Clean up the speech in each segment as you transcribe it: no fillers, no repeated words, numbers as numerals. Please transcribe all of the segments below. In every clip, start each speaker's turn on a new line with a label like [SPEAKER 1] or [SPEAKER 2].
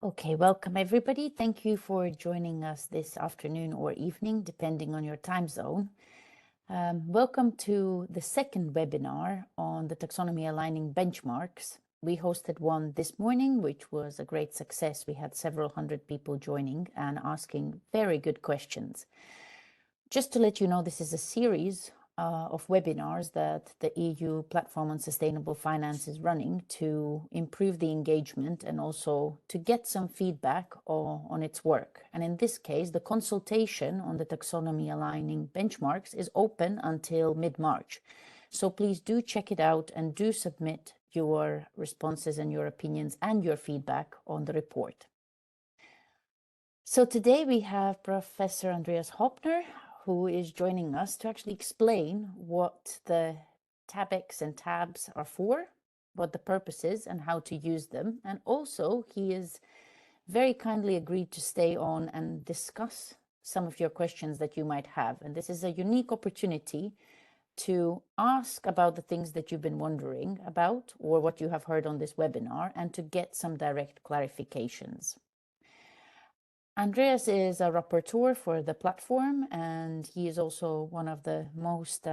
[SPEAKER 1] Okay, welcome everybody. Thank you for joining us this afternoon or evening, depending on your time zone. Welcome to the second webinar on the taxonomy-aligning benchmarks. We hosted one this morning, which was a great success. We had several hundred people joining and asking very good questions. Just to let you know, this is a series of webinars that the EU Platform on Sustainable Finance is running to improve the engagement and also to get some feedback on its work. And in this case, the consultation on the taxonomy aligning benchmarks is open until mid-March. So please do check it out and do submit your responses and your opinions and your feedback on the report. So today we have Professor Andreas Hoepner, who is joining us to actually explain what the TabX and tabs are for, what the purpose is and how to use them. And also he is very kindly agreed to stay on and discuss some of your questions that you might have. And this is a unique opportunity to ask about the things that you've been wondering about or what you have heard on this webinar and to get some direct clarifications. Andreas is a rapporteur for the platform, and he is also one of the most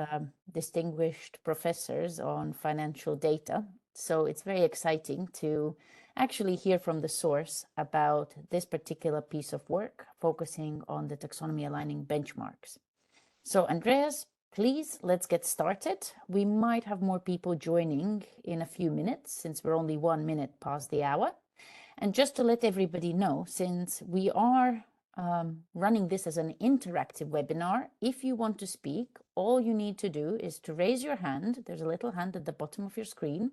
[SPEAKER 1] distinguished professors on financial data. So it's very exciting to actually hear from the source about this particular piece of work, focusing on the taxonomy aligning benchmarks. So Andreas, please, let's get started. We might have more people joining in a few minutes since we're only 1 minute past the hour. And just to let everybody know, since we are running this as an interactive webinar, if you want to speak, all you need to do is to raise your hand. There's a little hand at the bottom of your screen,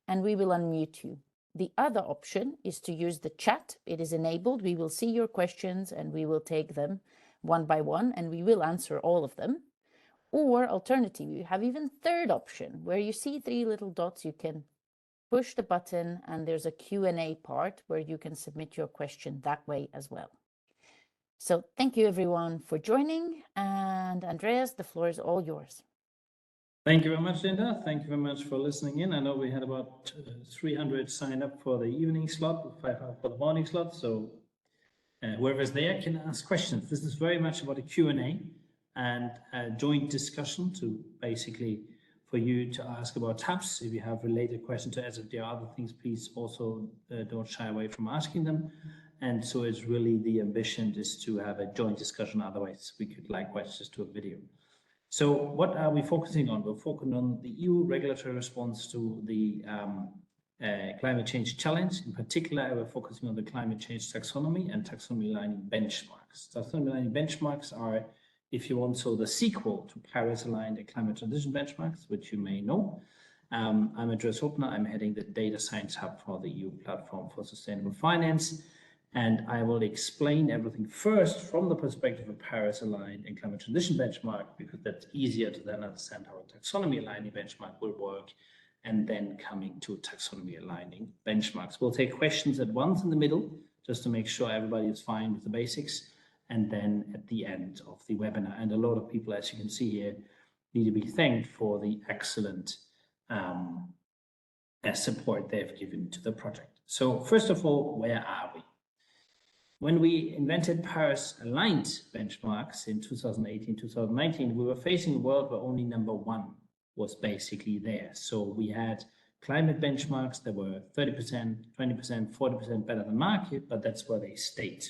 [SPEAKER 1] and we will unmute you. The other option is to use the chat. It is enabled. We will see your questions and we will take them one by one, and we will answer all of them. Or alternatively, you have even third option, where you see 3 little dots. You can push the button and there's a Q&A part where you can submit your question that way as well. So thank you everyone for joining, and Andreas, the floor is all yours.
[SPEAKER 2] Thank you very much, Linda. Thank you very much for listening in. I know we had about 300 signed up for the evening slot, 500 for the morning slot. So whoever is there can ask questions. This is very much about a Q&A and a joint discussion to basically for you to ask about tabs. If you have related questions to us, if there are other things, please also don't shy away from asking them. And so it's really the ambition is to have a joint discussion. Otherwise, we could likewise just do a video. So what are we focusing on? We're focusing on the EU regulatory response to the climate change challenge. In particular, we're focusing on the climate change taxonomy and taxonomy-aligning benchmarks. Taxonomy-aligning benchmarks are, if you want, so the sequel to Paris-aligned and climate transition benchmarks, which you may know. I'm Andreas Hoepner. I'm heading the Data Science Hub for the EU Platform for Sustainable Finance. And I will explain everything first from the perspective of Paris-aligned and climate transition benchmark, because that's easier to then understand how a taxonomy-aligning benchmark will work, and then coming to taxonomy-aligning benchmarks. We'll take questions at once in the middle, just to make sure everybody is fine with the basics. And then at the end of the webinar. And a lot of people, as you can see here, need to be thanked for the excellent support they've given to the project. So first of all, where are we? When we invented Paris-aligned benchmarks in 2018, 2019, we were facing a world where only number 1 was basically there. So we had climate benchmarks that were 30%, 20%, 40% better than market, but that's where they stayed.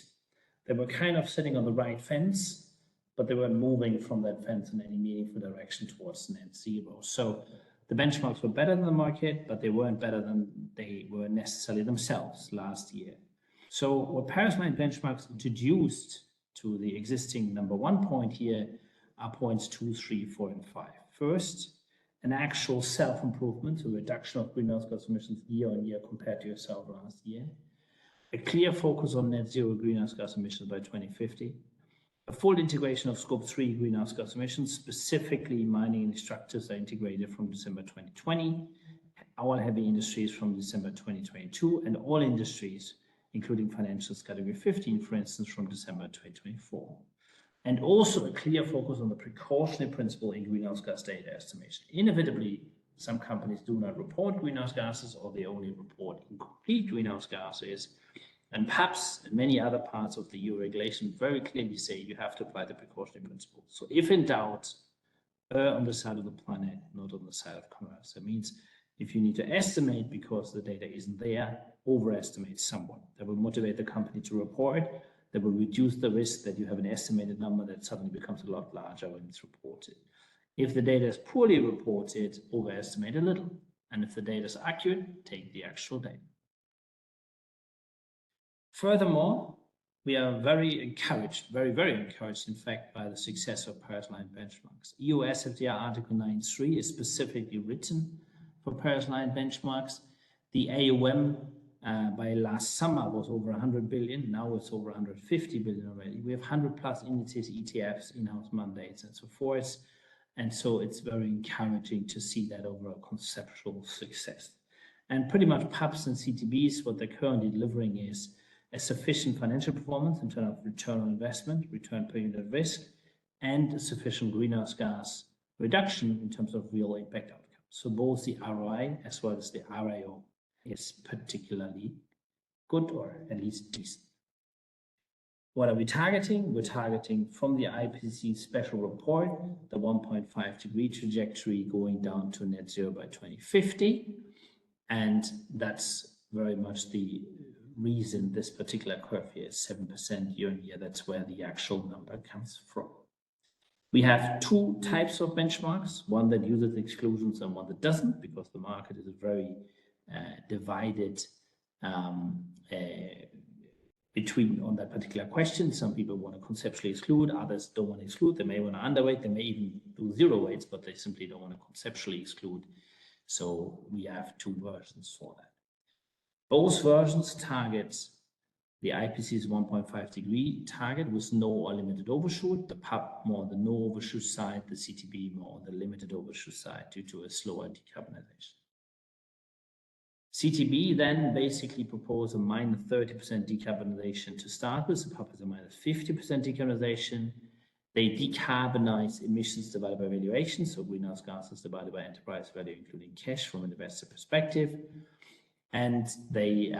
[SPEAKER 2] They were kind of sitting on the right fence, but they weren't moving from that fence in any meaningful direction towards net zero. So the benchmarks were better than the market, but they weren't better than they were necessarily themselves last year. So what Paris-aligned benchmarks introduced to the existing number 1 point here are points 2, 3, 4, and 5. First, an actual self-improvement, so reduction of greenhouse gas emissions year on year compared to yourself last year. A clear focus on net zero greenhouse gas emissions by 2050, a full integration of scope 3 greenhouse gas emissions, specifically mining and extractives are integrated from December 2020, all heavy industries from December 2022, and all industries, including financials category 15, for instance, from December 2024. And also a clear focus on the precautionary principle in greenhouse gas data estimation. Inevitably, some companies do not report greenhouse gases, or they only report incomplete greenhouse gases. And perhaps many other parts of the EU regulation very clearly say you have to apply the precautionary principle. So if in doubt, err on the side of the planet, not on the side of commerce. That means if you need to estimate because the data isn't there, overestimate somewhat. That will motivate the company to report. That will reduce the risk that you have an estimated number that suddenly becomes a lot larger when it's reported. If the data is poorly reported, overestimate a little. And if the data is accurate, take the actual data. Furthermore, we are very encouraged, very encouraged, in fact, by the success of Paris-aligned benchmarks. EU ISFC Article 9.3 is specifically written for Paris-aligned benchmarks. The AUM by last summer was over 100 billion. Now it's over 150 billion already. We have 100 plus indices, ETFs, in-house mandates, and so forth. And so it's very encouraging to see that overall conceptual success. And pretty much PAPs and CTBs, what they're currently delivering is a sufficient financial performance in terms of return on investment, return per unit of risk, and a sufficient greenhouse gas reduction in terms of real impact outcomes. So both the ROI as well as the RIO is particularly good, or at least decent. What are we targeting? We're targeting from the IPCC special report, the 1.5-degree trajectory going down to net zero by 2050. And that's very much the reason this particular curve here is 7% year on year. That's where the actual number comes from. We have two types of benchmarks, one that uses exclusions and one that doesn't, because the market is very divided between on that particular question. Some people want to conceptually exclude, others don't want to exclude. They may want to underweight, they may even do zero weights, but they simply don't want to conceptually exclude. So we have two versions for that. Both versions target the IPCC's 1.5-degree target with no or limited overshoot, the PAP more on the no overshoot side, the CTB more on the limited overshoot side due to a slower decarbonization. CTB then basically propose a minus 30% decarbonization to start with. The PAP is a minus 50% decarbonization. They decarbonize emissions divided by valuation, so greenhouse gases divided by enterprise value, including cash from an investor perspective. And they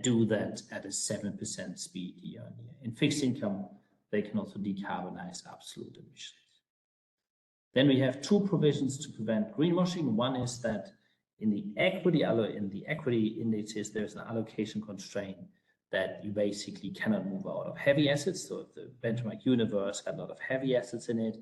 [SPEAKER 2] do that at a 7% speed year on year. In fixed income, they can also decarbonize absolute emissions. Then we have two provisions to prevent greenwashing. One is that in the equity indices, there's an allocation constraint that you basically cannot move out of heavy assets. So if the benchmark universe had a lot of heavy assets in it,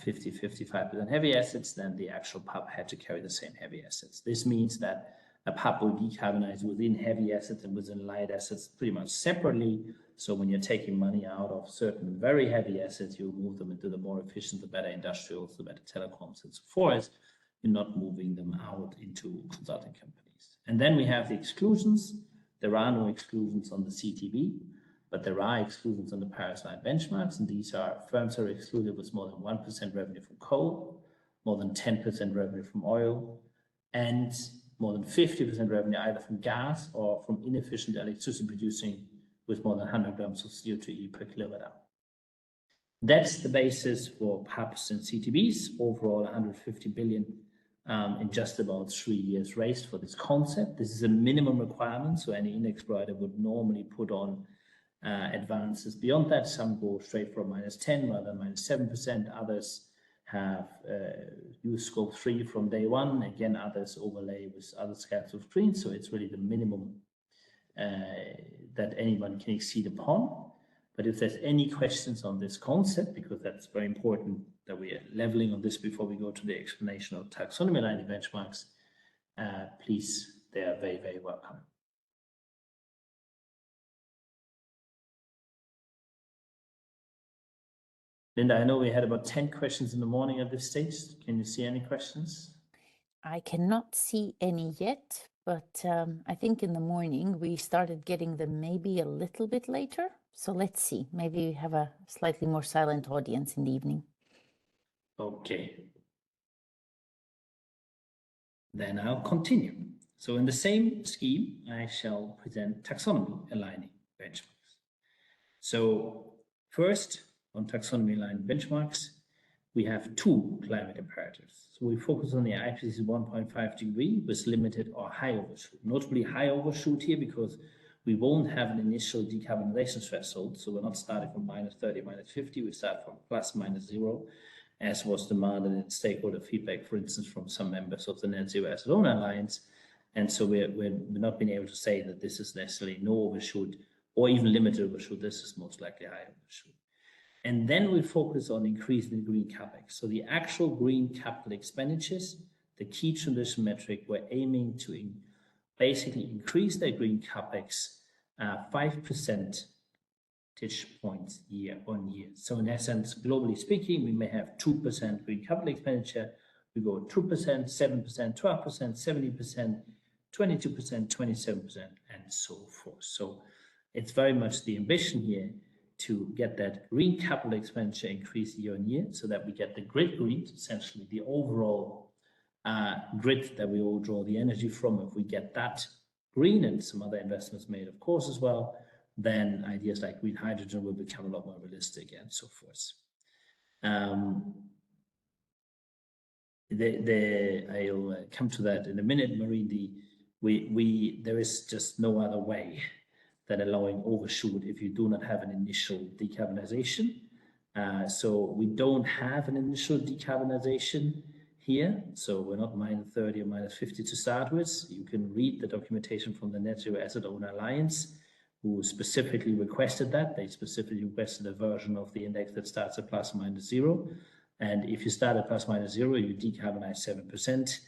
[SPEAKER 2] 50-55% heavy assets, then the actual PAP had to carry the same heavy assets. This means that a PAP will decarbonize within heavy assets and within light assets pretty much separately. So when you're taking money out of certain very heavy assets, you move them into the more efficient, the better industrials, the better telecoms, and so forth. You're not moving them out into consulting companies. And then we have the exclusions. There are no exclusions on the CTB, but there are exclusions on the Paris-aligned benchmarks, and these are firms that are excluded with more than 1% revenue from coal, more than 10% revenue from oil, and more than 50% revenue either from gas or from inefficient electricity producing with more than 100 grams of CO2e per kilowatt hour. That's the basis for PAPs and CTBs, overall 150 billion in just about 3 years raised for this concept. This is a minimum requirement, so any index provider would normally put on advances beyond that. Some go straight from -10 rather than -7%. Others have used scope 3 from day one. Again, others overlay with other scales of screens. So it's really the minimum that anyone can exceed upon. But if there's any questions on this concept, because that's very important that we are leveling on this before we go to the explanation of taxonomy-aligning benchmarks, please, they are very, very welcome. Linda, I know we had about 10 questions in the morning at this stage. Can you see any questions?
[SPEAKER 1] I cannot see any yet, but I think in the morning we started getting them maybe a little bit later. So let's see, maybe we have a slightly more silent audience in the evening.
[SPEAKER 2] Okay. Then I'll continue. So in the same scheme, I shall present taxonomy-aligning benchmarks. So first, on taxonomy-aligning benchmarks, we have two climate imperatives. So we focus on the IPCC 1.5 degree with limited or high overshoot. Notably high overshoot here because we won't have an initial decarbonization threshold. So we're not starting from -30, -50, we start from ±0, as was demanded in stakeholder feedback, for instance, from some members of the Net Zero Asset Owner Alliance. And so we're not being able to say that this is necessarily no overshoot or even limited overshoot. This is most likely high overshoot. And then we focus on increasing the green capex. So the actual green capital expenditures, the key transition metric, we're aiming to basically increase their green capex 5% points year on year. So in essence, globally speaking, we may have 2% green capital expenditure. We go 2%, 7%, 12%, 70%, 22%, 27%, and so forth. So it's very much the ambition here to get that green capital expenditure increase year on year so that we get the grid green, essentially the overall grid that we all draw the energy from. If we get that green and some other investments made, of course, as well, then ideas like green hydrogen will become a lot more realistic and so forth. I'll come to that in a minute, Marie. There is just no other way than allowing overshoot if you do not have an initial decarbonization. So we don't have an initial decarbonization here. So we're not -30 or -50 to start with. You can read the documentation from the Net Zero Asset Owner Alliance, who specifically requested that. They specifically requested a version of the index that starts at ±0. And if you start at ±0, you decarbonize 7%,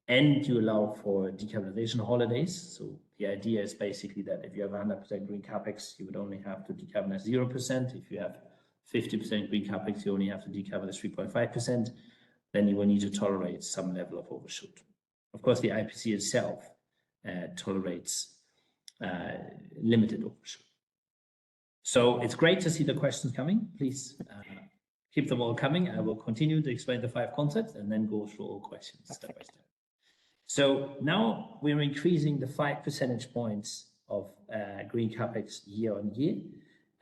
[SPEAKER 2] and you allow for decarbonization holidays. So the idea is basically that if you have 100% green capex, you would only have to decarbonize 0%. If you have 50% green capex, you only have to decarbonize 3.5%. Then you will need to tolerate some level of overshoot. Of course, the IPC itself tolerates limited overshoot. So it's great to see the questions coming. Please keep them all coming. I will continue to explain the 5 concepts and then go through all questions step by step. So now we're increasing the 5% points of green capex year on year,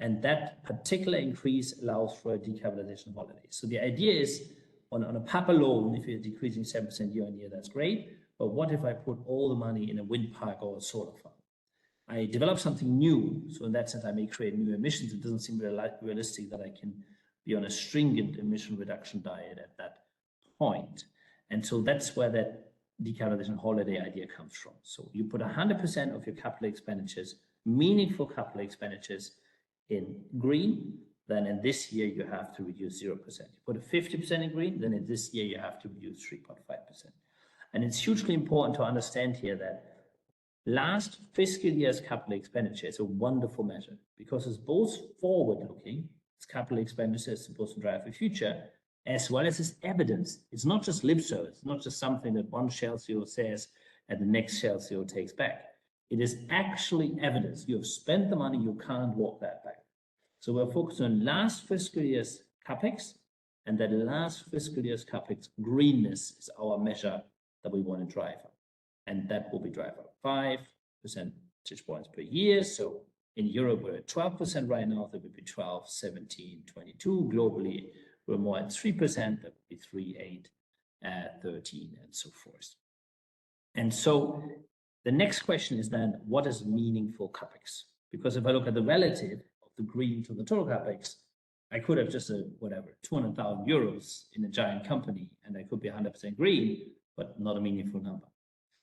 [SPEAKER 2] and that particular increase allows for a decarbonization holiday. So the idea is on a PAP alone, if you're decreasing 7% year on year, that's great. But what if I put all the money in a wind park or a solar farm? I develop something new. So in that sense, I may create new emissions. It doesn't seem realistic that I can be on a stringent emission reduction diet at that point. And so that's where that decarbonization holiday idea comes from. So you put 100% of your capital expenditures, meaningful capital expenditures, in green, then in this year you have to reduce 0%. You put a 50% in green, then in this year you have to reduce 3.5%. And it's hugely important to understand here that last fiscal year's capital expenditure is a wonderful measure because it's both forward-looking, it's capital expenditure is supposed to drive the future, as well as its evidence. It's not just lip service, it's not just something that one Shell CEO says and the next Shell CEO takes back. It is actually evidence. You have spent the money, you can't walk that back. So we're focused on last fiscal year's capex, and that last fiscal year's capex greenness is our measure that we want to drive up. And that will be drive up 5% points per year. So in Europe, we're at 12% right now. That would be 12, 17, 22. Globally, we're more at 3%. That would be 3, 8, 13, and so forth. And so the next question is then, what is meaningful capex? Because if I look at the relative of the green to the total capex, I could have just a, 200,000 euros in a giant company, and I could be 100% green, but not a meaningful number.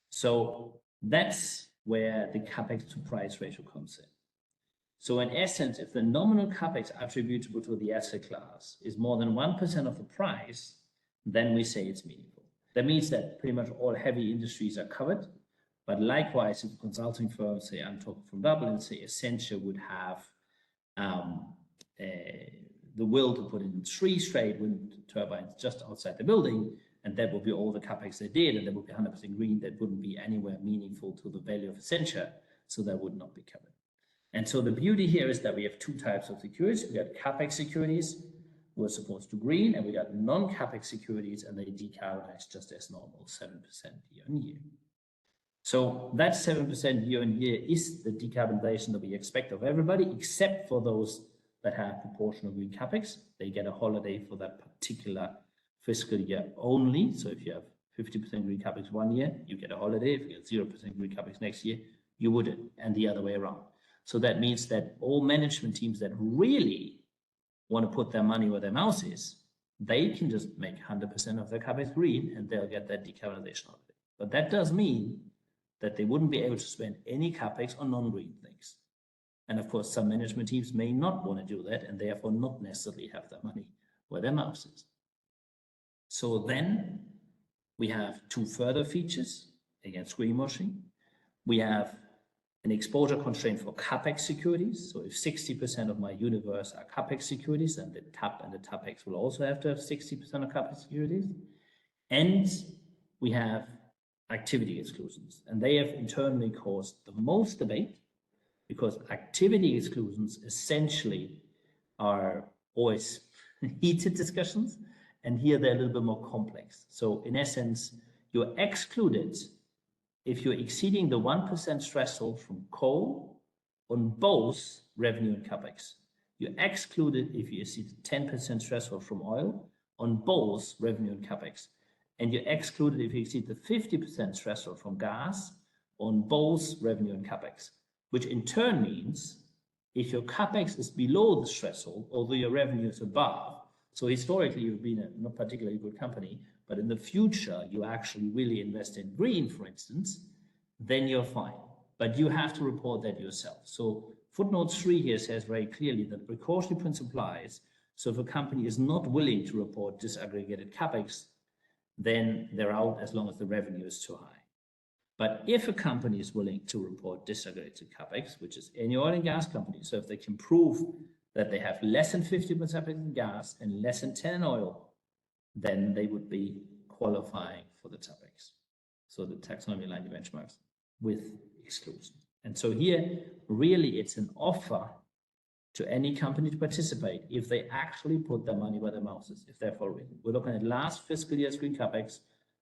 [SPEAKER 2] So that's where the capex to price ratio comes in. So in essence, if the nominal capex attributable to the asset class is more than 1% of the price, then we say it's meaningful. That means that pretty much all heavy industries are covered. But likewise, if a consulting firm, say I'm talking from Dublin, say Essentia would have the will to put in 3 straight wind turbines just outside the building, and that would be all the capex they did, and that would be 100% green, that wouldn't be anywhere meaningful to the value of Essentia, so that would not be covered. And so the beauty here is that we have 2 types of securities. We got capex securities, who are supposed to green, and we got non-capex securities, and they decarbonize just as normal, 7% year on year. So that 7% year on year is the decarbonization that we expect of everybody, except for those that have proportional green capex. They get a holiday for that particular fiscal year only. So if you have 50% green capex one year, you get a holiday. If you get 0% green capex next year, you wouldn't, and the other way around. So that means that all management teams that really want to put their money where their mouth is, they can just make 100% of their CapEx green and they'll get that decarbonization out of it. But that does mean that they wouldn't be able to spend any CapEx on non-green things. And of course, some management teams may not want to do that and therefore not necessarily have their money where their mouth is. So then we have two further features against greenwashing. We have an exposure constraint for CapEx securities. So if 60% of my universe are CapEx securities, then the TAP and the TAPEX will also have to have 60% of CapEx securities. And we have activity exclusions. And they have internally caused the most debate because activity exclusions essentially are always heated discussions. And here they're a little bit more complex. So in essence, you're excluded if you're exceeding the 1% threshold from coal on both revenue and CapEx. You're excluded if you exceed the 10% threshold from oil on both revenue and CapEx. And you're excluded if you exceed the 50% threshold from gas on both revenue and CapEx, which in turn means if your CapEx is below the threshold, although your revenue is above, so historically you've been a not particularly good company, but in the future you actually really invest in green, for instance, then you're fine. But you have to report that yourself. So footnote 3 here says very clearly that precautionary principle applies. So if a company is not willing to report disaggregated CapEx, then they're out as long as the revenue is too high. But if a company is willing to report disaggregated CapEx, which is any oil and gas company, so if they can prove that they have less than 50% in gas and less than 10 in oil, then they would be qualifying for the TAPEX. So the taxonomy-aligning benchmarks with exclusion. And so here, really, it's an offer to any company to participate if they actually put their money where their mouth is, if they're following. We're looking at last fiscal year's green CapEx.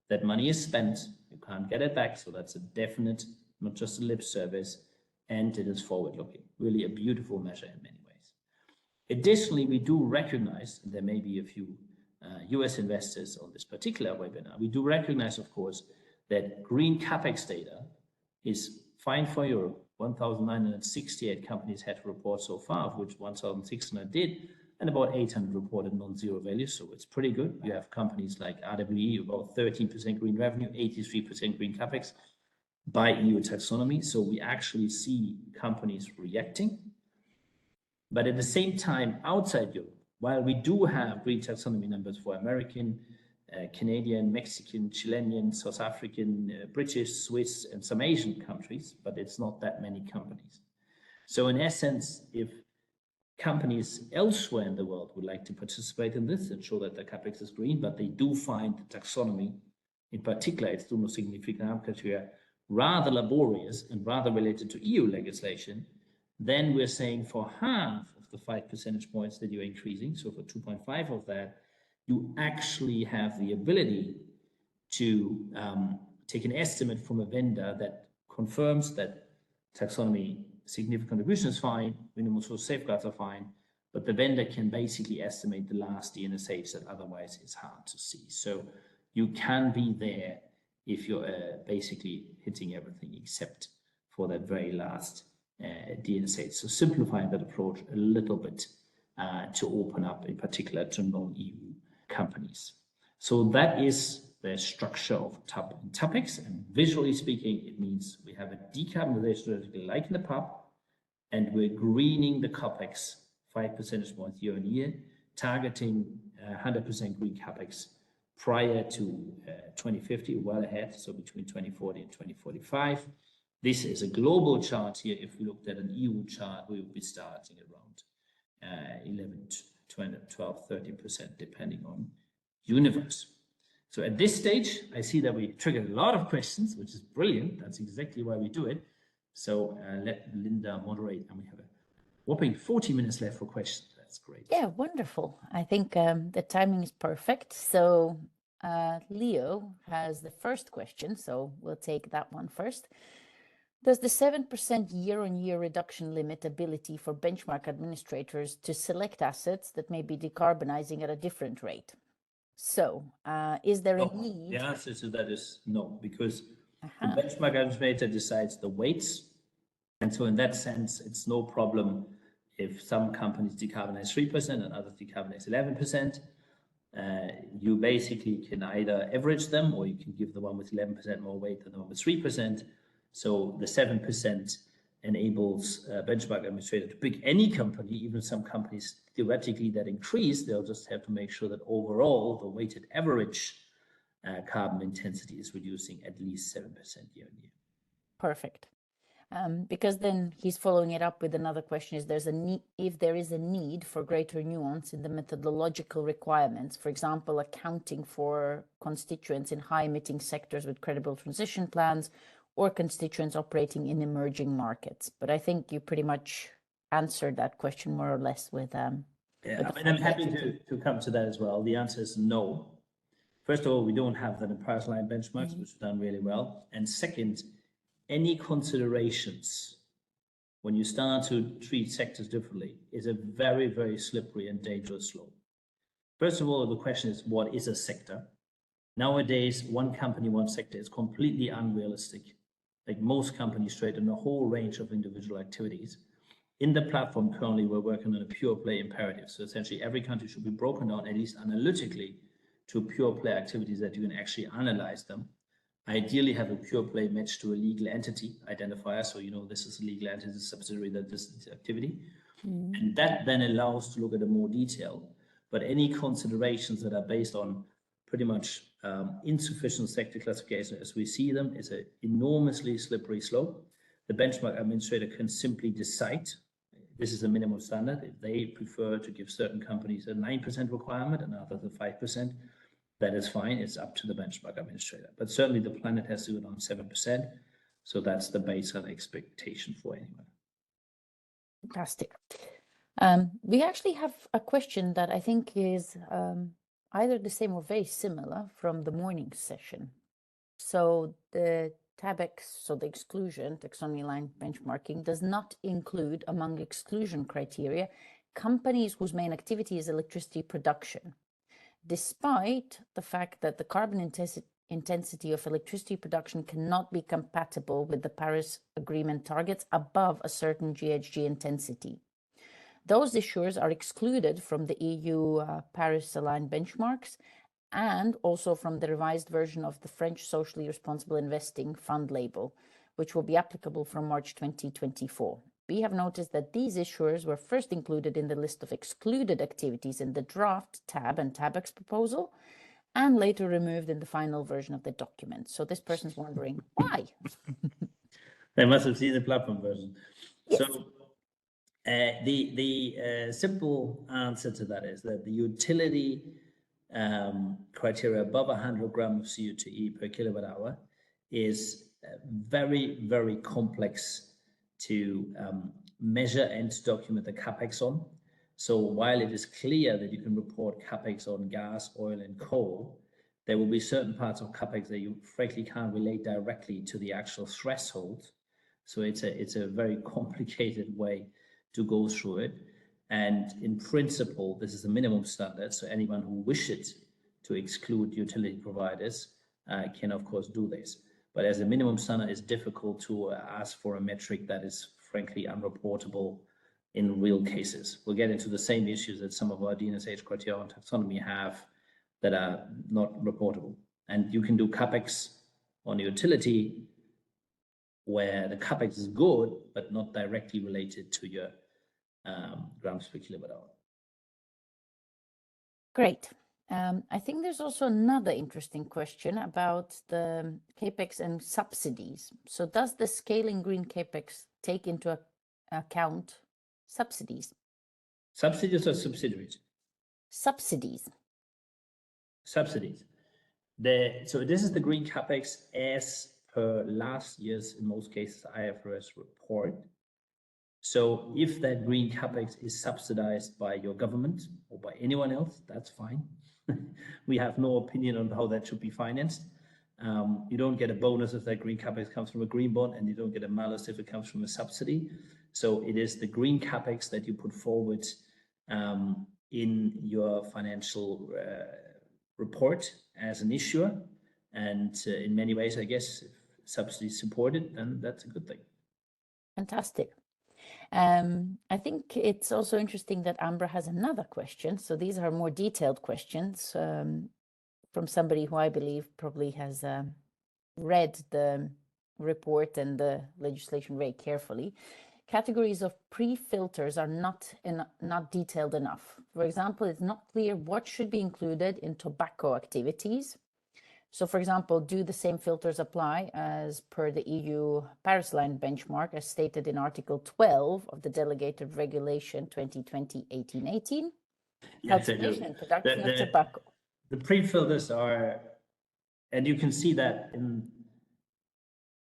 [SPEAKER 2] That money is spent, you can't get it back, so that's a definite, not just a lip service, and it is forward-looking. Really a beautiful measure in many ways. Additionally, we do recognize, and there may be a few US investors on this particular webinar, we do recognize, of course, that green CapEx data is fine for Europe. 1,968 companies had to report so far, of which 1,600 did, and about 800 reported non-zero values, so it's pretty good. You have companies like RWE, about 13% green revenue, 83% green CapEx by EU taxonomy, so we actually see companies reacting. But at the same time, outside Europe, while we do have green taxonomy numbers for American, Canadian, Mexican, Chilean, South African, British, Swiss, and some Asian countries, but it's not that many companies. So in essence, if companies elsewhere in the world would like to participate in this and show that their CapEx is green, but they do find the taxonomy, in particular, its do no significant criteria, rather laborious and rather related to EU legislation, then we're saying for half of the 5 percentage points that you're increasing, so for 2.5 of that, you actually have the ability to take an estimate from a vendor that confirms that taxonomy significant contribution is fine, minimum social safeguards are fine, but the vendor can basically estimate the last DNSH that otherwise is hard to see. So you can be there if you're basically hitting everything except for that very last DNSH. So simplifying that approach a little bit to open up in particular to non-EU companies. So that is the structure of TAP and TAPEX, and visually speaking, it means we have a decarbonization strategy like in the PUB, and we're greening the CapEx 5 percentage points year on year, targeting 100% green CapEx prior to 2050, well ahead, so between 2040 and 2045. This is a global chart here. If we looked at an EU chart, we would be starting around 11, 12, 13%, depending on universe. So at this stage, I see that we triggered a lot of questions, which is brilliant. That's exactly why we do it. So let Linda moderate, and we have a whopping 40 minutes left for questions. That's great.
[SPEAKER 1] Yeah, wonderful. I think the timing is perfect. So Leo has the first question, so we'll take that one first. Does the 7% year-on-year reduction limit ability for benchmark administrators to select assets that may be decarbonizing at a different rate? So is there a need?
[SPEAKER 2] The answer to that is no, because the benchmark administrator decides the weights And so in that sense, it's no problem if some companies decarbonize 3% and others decarbonize 11%. You basically can either average them, or you can give the one with 11% more weight than the one with 3%. So the 7% enables a benchmark administrator to pick any company, even some companies theoretically that increase. They'll just have to make sure that overall the weighted average carbon intensity is reducing at least 7% year on year.
[SPEAKER 1] Perfect. Because then he's following it up with another question: if there is a need for greater nuance in the methodological requirements, for example, accounting for constituents in high-emitting sectors with credible transition plans, or constituents operating in emerging markets. But I think you pretty much answered that question more or less with
[SPEAKER 2] I'm happy to come to that as well. The answer is no. First of all, we don't have that in Paris-aligned benchmarks, which have done really well. And second, any considerations when you start to treat sectors differently is a very, very slippery and dangerous slope. First of all, the question is, what is a sector? Nowadays, one company, one sector is completely unrealistic. Like most companies trade in a whole range of individual activities. In the platform currently, we're working on a pure play imperative. So essentially every country should be broken down, at least analytically, to pure play activities that you can actually analyze them. Ideally have a pure play matched to a legal entity identifier. So, this is a legal entity, subsidiary that does this activity. And that then allows to look at a more detail. But any considerations that are based on pretty much insufficient sector classification as we see them is an enormously slippery slope. The benchmark administrator can simply decide this is a minimum standard. If they prefer to give certain companies a 9% requirement and others a 5%, that is fine. It's up to the benchmark administrator. But certainly the planet has to go down 7%. So that's the baseline expectation for anyone.
[SPEAKER 1] Fantastic. We actually have a question that I think is either the same or very similar from the morning session. So the TABEX, so the exclusion, taxonomy-aligned benchmarking, does not include among exclusion criteria companies whose main activity is electricity production, despite the fact that the carbon intensity of electricity production cannot be compatible with the Paris Agreement targets above a certain GHG intensity. Those issuers are excluded from the EU Paris-aligned benchmarks and also from the revised version of the French Socially Responsible Investing Fund label, which will be applicable from March 2024. We have noticed that these issuers were first included in the list of excluded activities in the draft TAB and TABEX proposal, and later removed in the final version of the document. So this person's wondering why.
[SPEAKER 2] They must have seen the platform version.
[SPEAKER 1] Yes.
[SPEAKER 2] So the simple answer to that is that the utility criteria above 100 grams of CO2e per kilowatt hour is very, very complex to measure and document the capex on. So while it is clear that you can report capex on gas, oil, and coal, there will be certain parts of capex that you frankly can't relate directly to the actual threshold. So it's a very complicated way to go through it. And in principle, this is a minimum standard. So anyone who wishes to exclude utility providers can, of course, do this. But as a minimum standard, it's difficult to ask for a metric that is frankly unreportable in real cases. We'll get into the same issues that some of our DNSH criteria and taxonomy have that are not reportable. And you can do capex on a utility where the capex is good, but not directly related to your grams per kilowatt hour.
[SPEAKER 1] Great. I think there's also another interesting question about the capex and subsidies. So does the scaling green capex take into account subsidies?
[SPEAKER 2] Subsidies or subsidiaries?
[SPEAKER 1] Subsidies.
[SPEAKER 2] Subsidies. So this is the green capex as per last year's, in most cases, IFRS report. So if that green capex is subsidized by your government or by anyone else, that's fine. We have no opinion on how that should be financed. You don't get a bonus if that green capex comes from a green bond, and you don't get a malus if it comes from a subsidy. So it is the green capex that you put forward in your financial report as an issuer. And in many ways, I guess, if subsidies support it, then that's a good thing.
[SPEAKER 1] Fantastic. I think it's also interesting that Ambra has another question. So these are more detailed questions from somebody who I believe probably has read the report and the legislation very carefully. Categories of pre-filters are not detailed enough. For example, it's not clear what should be included in tobacco activities. So, for example, do the same filters apply as per the EU Paris line benchmark as stated in Article 12 of the Delegated Regulation 2020-1818?
[SPEAKER 2] Yes,
[SPEAKER 1] Cultivation and production of tobacco.
[SPEAKER 2] The pre-filters are, and you can see that in,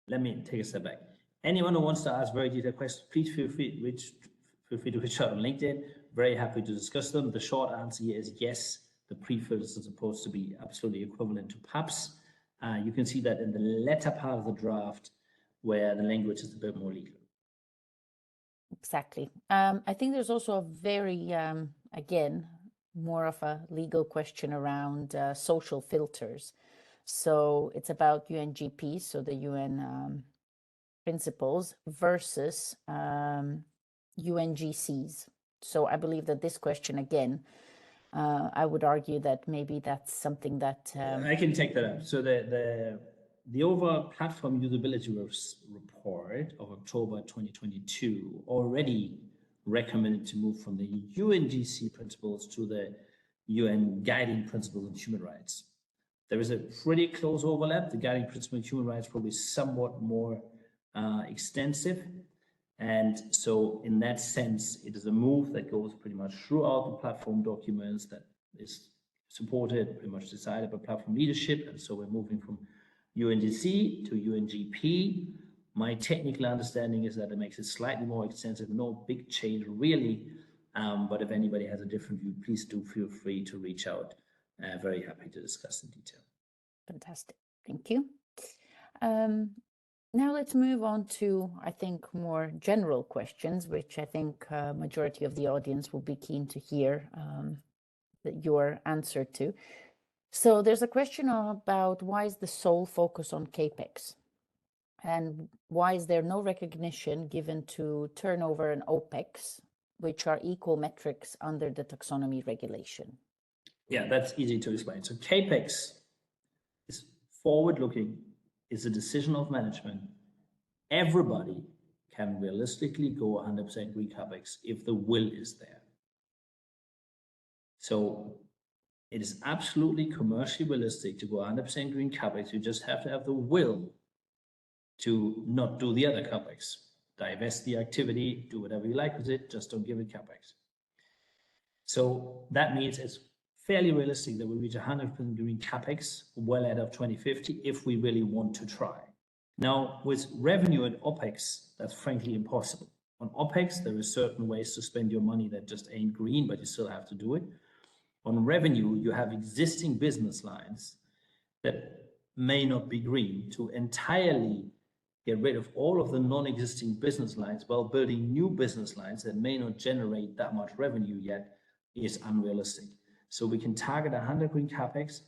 [SPEAKER 2] let me take a step back. Anyone who wants to ask very detailed questions, please feel free to reach out on LinkedIn. Very happy to discuss them. The short answer here is yes. The pre-filters are supposed to be absolutely equivalent to PAPs. You can see that in the latter part of the draft where the language is a bit more legal.
[SPEAKER 1] Exactly. I think there's also a very, again, more of a legal question around social filters. So it's about UNGP, so the UN principles versus UNGCs. So I believe that this question, again, I would argue that maybe that's something that
[SPEAKER 2] I can take that up. So the overall platform usability report of October 2022 already recommended to move from the UNGC principles to the UN guiding principles on human rights. There is a pretty close overlap. The guiding principle on human rights probably somewhat more extensive. And so in that sense, it is a move that goes pretty much throughout the platform documents, that is supported, pretty much decided by platform leadership. And so we're moving from UNGC to UNGP. My technical understanding is that it makes it slightly more extensive, no big change really. But if anybody has a different view, please do feel free to reach out. Very happy to discuss in detail.
[SPEAKER 1] Fantastic. Thank you. Now let's move on to, I think, more general questions, which I think majority of the audience will be keen to hear your answer to. So there's a question about why is the sole focus on CAPEX? And why is there no recognition given to turnover and OPEX, which are equal metrics under the taxonomy regulation?
[SPEAKER 2] Yeah, that's easy to explain. So CAPEX is forward-looking, is a decision of management. Everybody can realistically go 100% green CAPEX if the will is there. So it is absolutely commercially realistic to go 100% green CAPEX. You just have to have the will to not do the other CAPEX. Divest the activity, do whatever you like with it, just don't give it CAPEX. So that means it's fairly realistic that we reach 100% green CAPEX well ahead of 2050 if we really want to try. Now, with revenue and OPEX, that's frankly impossible. On OPEX, there are certain ways to spend your money that just ain't green, but you still have to do it. On revenue, you have existing business lines that may not be green. To entirely get rid of all of the non-existing business lines while building new business lines that may not generate that much revenue yet is unrealistic. So we can target 100% green CAPEX.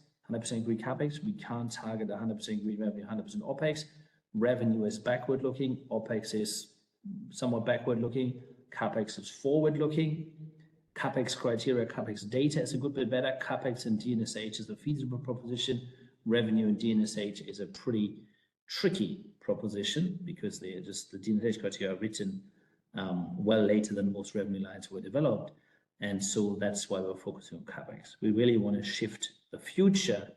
[SPEAKER 2] We can't target 100% green revenue, 100% OPEX. Revenue is backward looking, OPEX is somewhat backward looking, CAPEX is forward looking. CAPEX criteria, CAPEX data is a good bit better. CAPEX and DNSH is a feasible proposition. Revenue and DNSH is a pretty tricky proposition because the DNSH criteria are written well later than most revenue lines were developed. And so that's why we're focusing on CAPEX. We really want to shift the future.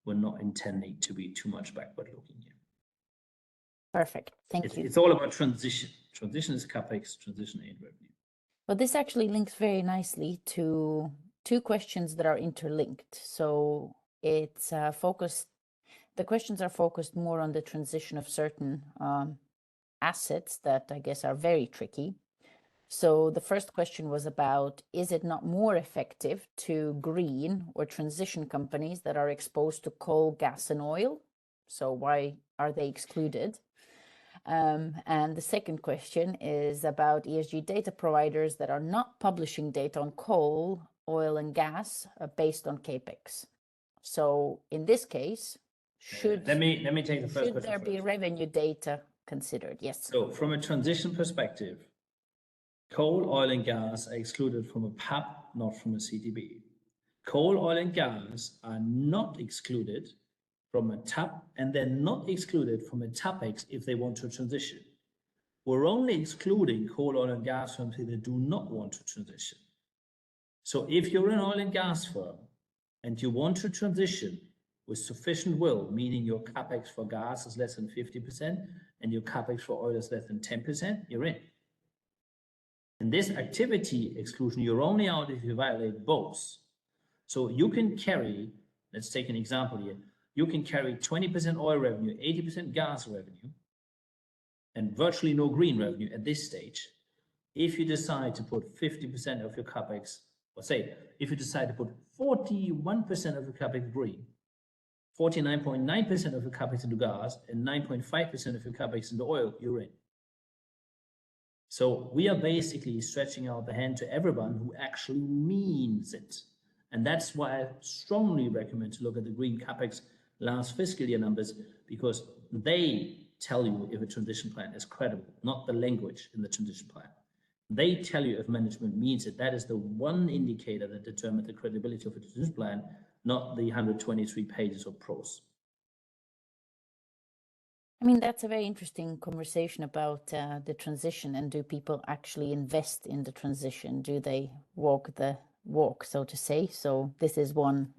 [SPEAKER 2] We're not intending to be too much backward looking here.
[SPEAKER 1] Perfect. Thank you.
[SPEAKER 2] It's all about transition. Transition is CAPEX, transition ain't revenue.
[SPEAKER 1] Well, this actually links very nicely to two questions that are interlinked. So it's focused, the questions are focused more on the transition of certain assets that I guess are very tricky. So the first question was about, is it not more effective to green or transition companies that are exposed to coal, gas, and oil? So why are they excluded? And the second question is about ESG data providers that are not publishing data on coal, oil, and gas based on CAPEX. So in this case, should
[SPEAKER 2] let me take the first question
[SPEAKER 1] there be
[SPEAKER 2] first.
[SPEAKER 1] revenue data considered. Yes.
[SPEAKER 2] So from a transition perspective, coal, oil, and gas are excluded from a PAP, not from a CTB. Coal, oil, and gas are not excluded from a TAP, and they're not excluded from a TAPEX if they want to transition. We're only excluding coal, oil, and gas firms if they do not want to transition. So if you're an oil and gas firm and you want to transition with sufficient will, meaning your CapEx for gas is less than 50% and your CapEx for oil is less than 10%, you're in. In this activity exclusion, you're only out if you violate both. So you can carry, let's take an example here, you can carry 20% oil revenue, 80% gas revenue, and virtually no green revenue at this stage. If you decide to put 50% of your CapEx, or say, if you decide to put 41% of your CapEx green, 49.9% of your CapEx into gas, and 9.5% of your CapEx into oil, you're in. So we are basically stretching out the hand to everyone who actually means it. And that's why I strongly recommend to look at the green CapEx last fiscal year numbers, because they tell you if a transition plan is credible, not the language in the transition plan. They tell you if management means it. That is the one indicator that determines the credibility of a transition plan, not the 123 pages of prose.
[SPEAKER 1] I mean, that's a very interesting conversation about the transition, and do people actually invest in the transition? Do they walk the walk, so to say? So this is one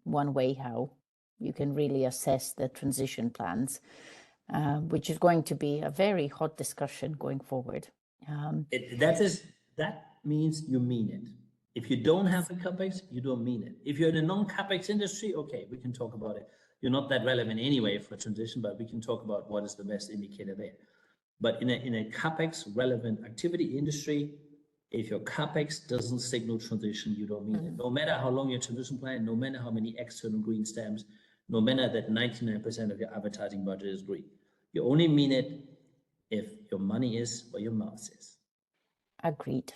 [SPEAKER 1] way how you can really assess the transition plans, which is going to be a very hot discussion going forward.
[SPEAKER 2] That means you mean it. If you don't have the CapEx, you don't mean it. If you're in a non-CapEx industry, okay, we can talk about it. You're not that relevant anyway for transition, but we can talk about what is the best indicator there. But in a CapEx relevant activity industry, if your CapEx doesn't signal transition, you don't mean it. No matter how long your transition plan, no matter how many external green stamps, no matter that 99% of your advertising budget is green. You only mean it if your money is where your mouth is.
[SPEAKER 1] Agreed.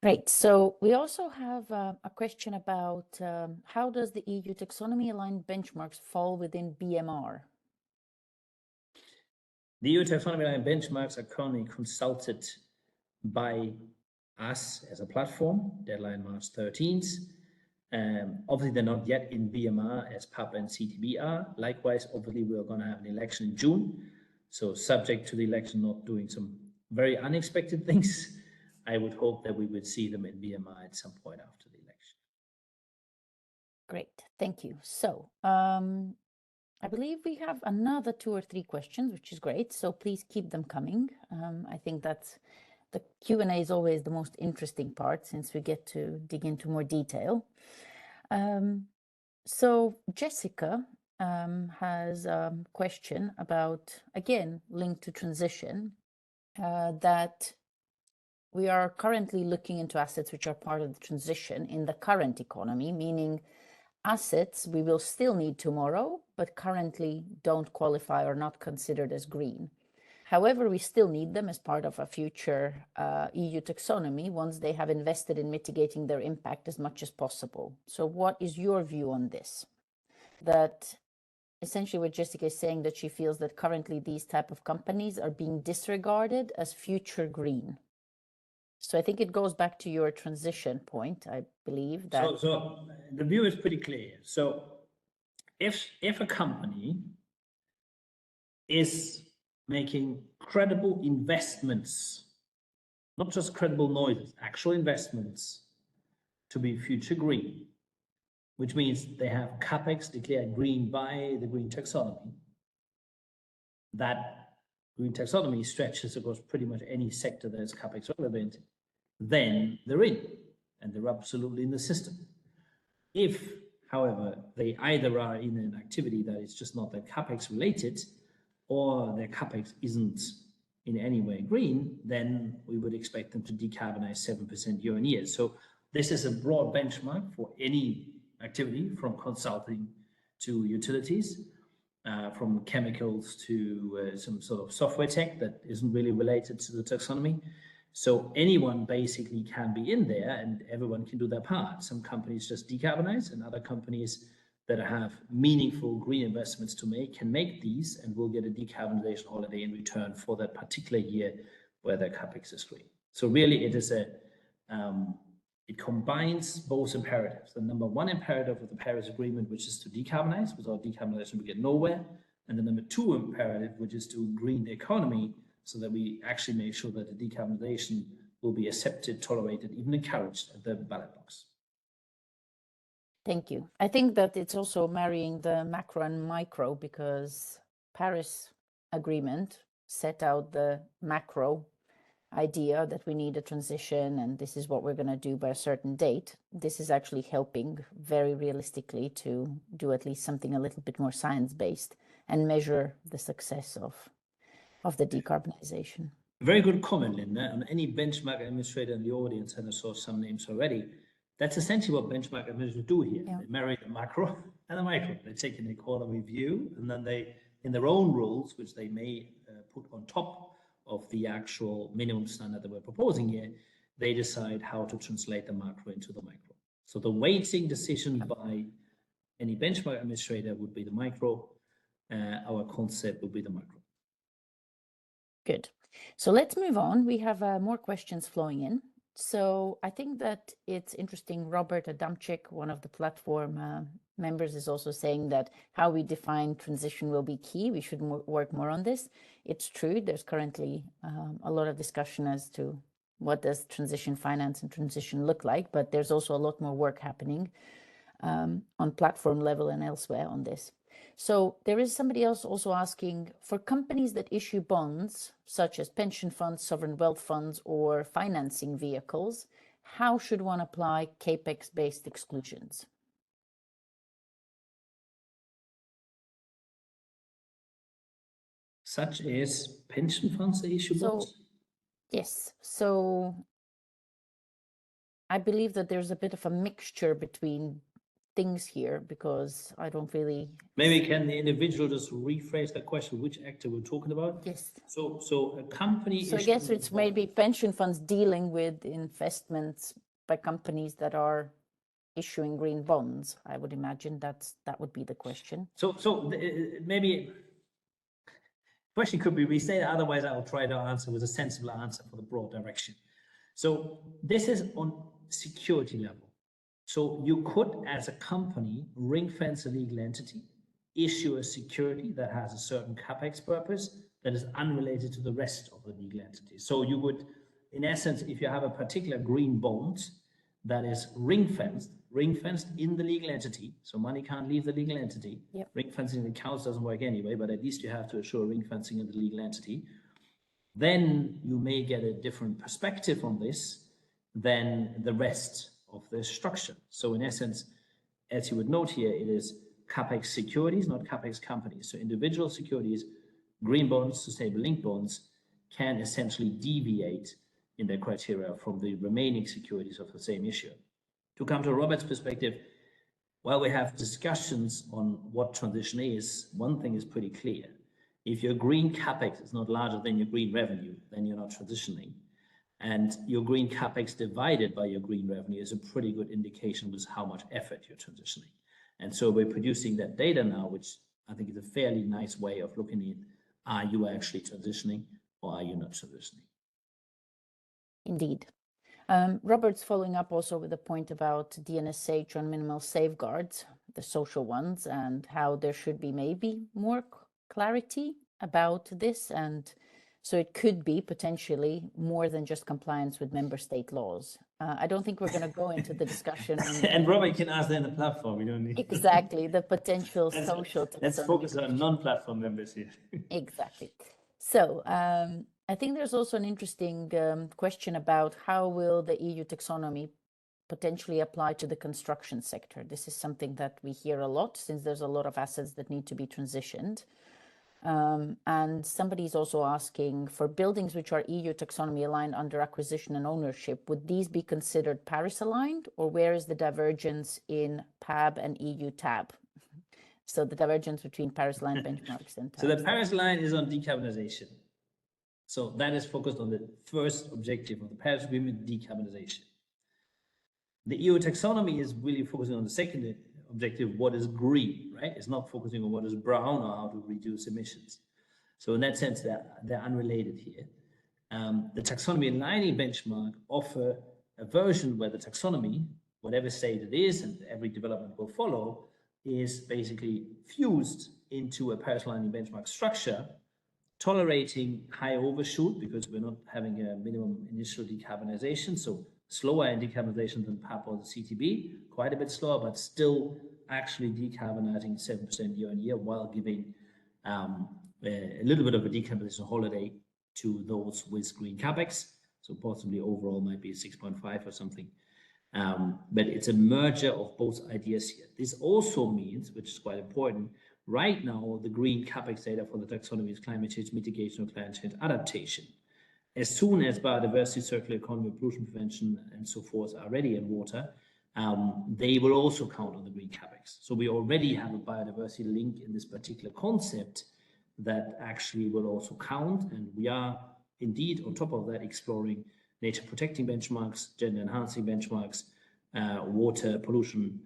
[SPEAKER 1] Great. So we also have a question about how does the EU taxonomy-aligned benchmarks fall within BMR?
[SPEAKER 2] The EU taxonomy-aligned benchmarks are currently consulted by us as a platform, deadline March 13th. Obviously, they're not yet in BMR as PAP and CTB are. Likewise, obviously, we're going to have an election in June. So subject to the election not doing some very unexpected things, I would hope that we would see them in BMR at some point after the election.
[SPEAKER 1] Great, thank you. So I believe we have another 2 or 3 questions, which is great. So please keep them coming. I think that's the Q&A is always the most interesting part, since we get to dig into more detail. So Jessica has a question about, again, linked to transition, that we are currently looking into assets which are part of the transition in the current economy, meaning assets we will still need tomorrow, but currently don't qualify or not considered as green. However, we still need them as part of a future EU taxonomy once they have invested in mitigating their impact as much as possible. So what is your view on this? That essentially what Jessica is saying, that she feels that currently these type of companies are being disregarded as future green. So I think it goes back to your transition point, I believe. That
[SPEAKER 2] So the view is pretty clear. So if a company is making credible investments, not just credible noises, actual investments to be future green, which means they have CapEx declared green by the green taxonomy, that green taxonomy stretches across pretty much any sector that is CapEx relevant, then they're in, and they're absolutely in the system. If, however, they either are in an activity that is just not their CapEx related, or their CapEx isn't in any way green, then we would expect them to decarbonize 7% year on year. So this is a broad benchmark for any activity, from consulting to utilities, from chemicals to some sort of software tech that isn't really related to the taxonomy. So anyone basically can be in there, and everyone can do their part. Some companies just decarbonize, and other companies that have meaningful green investments to make can make these and will get a decarbonization holiday in return for that particular year where their capex is green. So really, it is it combines both imperatives. The number one imperative of the Paris Agreement, which is to decarbonize. Without decarbonization, we get nowhere. And the number two imperative, which is to green the economy, so that we actually make sure that the decarbonization will be accepted, tolerated, even encouraged at the ballot box.
[SPEAKER 1] Thank you. I think that it's also marrying the macro and micro, because Paris Agreement set out the macro idea that we need a transition and this is what we're going to do by a certain date. This is actually helping very realistically to do at least something a little bit more science-based and measure the success of the decarbonization.
[SPEAKER 2] Very good comment, Linda. On any benchmark administrator in the audience, and I saw some names already, that's essentially what benchmark administrators do here. Yeah. They marry the macro and the micro. They take an economy view, and then they, in their own rules, which they may put on top of the actual minimum standard that we're proposing here, they decide how to translate the macro into the micro. So the weighting decision by any benchmark administrator would be the micro. Our concept would be the macro.
[SPEAKER 1] Good. So let's move on. We have more questions flowing in. So I think that it's interesting. Robert Adamczyk, one of the platform members, is also saying that how we define transition will be key. We should work more on this. It's true. There's currently a lot of discussion as to what does transition finance and transition look like, but there's also a lot more work happening on platform level and elsewhere on this. So there is somebody else also asking, for companies that issue bonds, such as pension funds, sovereign wealth funds, or financing vehicles, how should one apply CAPEX-based exclusions?
[SPEAKER 2] Such as pension funds that issue bonds?
[SPEAKER 1] Yes. So I believe that there's a bit of a mixture between things here, because I don't really...
[SPEAKER 2] Maybe can the individual just rephrase that question, which actor we're talking about?
[SPEAKER 1] Yes.
[SPEAKER 2] So a company...
[SPEAKER 1] So I guess it's maybe pension funds dealing with investments by companies that are issuing green bonds. I would imagine that would be the question.
[SPEAKER 2] So maybe... question could be restated, otherwise I will try to answer with a sensible answer for the broad direction. So this is on security level. So you could, as a company, ring fence a legal entity, issue a security that has a certain CAPEX purpose that is unrelated to the rest of the legal entity. So you would, in essence, if you have a particular green bond that is ring fenced in the legal entity, so money can't leave the legal entity. Yep. Ring fencing in accounts doesn't work anyway, but at least you have to assure ring fencing in the legal entity. Then you may get a different perspective on this than the rest of the structure. So in essence, as you would note here, it is CAPEX securities, not CAPEX companies. So individual securities, green bonds, sustainable linked bonds can essentially deviate in their criteria from the remaining securities of the same issue. To come to Robert's perspective, while we have discussions on what transition is, one thing is pretty clear. If your green CAPEX is not larger than your green revenue, then you're not transitioning. And your green CAPEX divided by your green revenue is a pretty good indication of how much effort you're transitioning. And so we're producing that data now, which I think is a fairly nice way of looking at, are you actually transitioning or are you not transitioning?
[SPEAKER 1] Indeed. Robert's following up also with a point about DNSH on minimal safeguards, the social ones, and how there should be maybe more clarity about this. And so it could be potentially more than just compliance with member state laws. I don't think we're going to go into the discussion.
[SPEAKER 2] And Robert can ask that in the platform. We don't need
[SPEAKER 1] exactly the potential social.
[SPEAKER 2] Let's focus on non-platform members here.
[SPEAKER 1] Exactly. So I think there's also an interesting question about how will the EU taxonomy potentially apply to the construction sector. This is something that we hear a lot, since there's a lot of assets that need to be transitioned. And somebody's also asking, for buildings which are EU taxonomy aligned under acquisition and ownership, would these be considered Paris aligned, or where is the divergence in PAB and EU TAB? So the divergence between Paris line benchmarks and TAB.
[SPEAKER 2] So the Paris line is on decarbonization. So that is focused on the first objective of the Paris Agreement, decarbonization. The EU taxonomy is really focusing on the second objective, what is green, right? It's not focusing on what is brown or how to reduce emissions. So in that sense, they're unrelated here. The taxonomy-aligning benchmark offer a version where the taxonomy, whatever state it is, and every development will follow, is basically fused into a Paris-aligning benchmark structure, tolerating high overshoot because we're not having a minimum initial decarbonization, so slower in decarbonization than PAP or the CTB, quite a bit slower, but still actually decarbonizing 7% year on year while giving a little bit of a decarbonization holiday to those with green capex. So possibly overall might be 6.5 or something. But it's a merger of both ideas here. This also means, which is quite important, right now the green capex data for the taxonomy is climate change mitigation or climate change adaptation. As soon as biodiversity, circular economy, pollution prevention, and so forth are ready in water, they will also count on the green capex. So we already have a biodiversity link in this particular concept that actually will also count, and we are indeed on top of that exploring nature protecting benchmarks, gender enhancing benchmarks, water pollution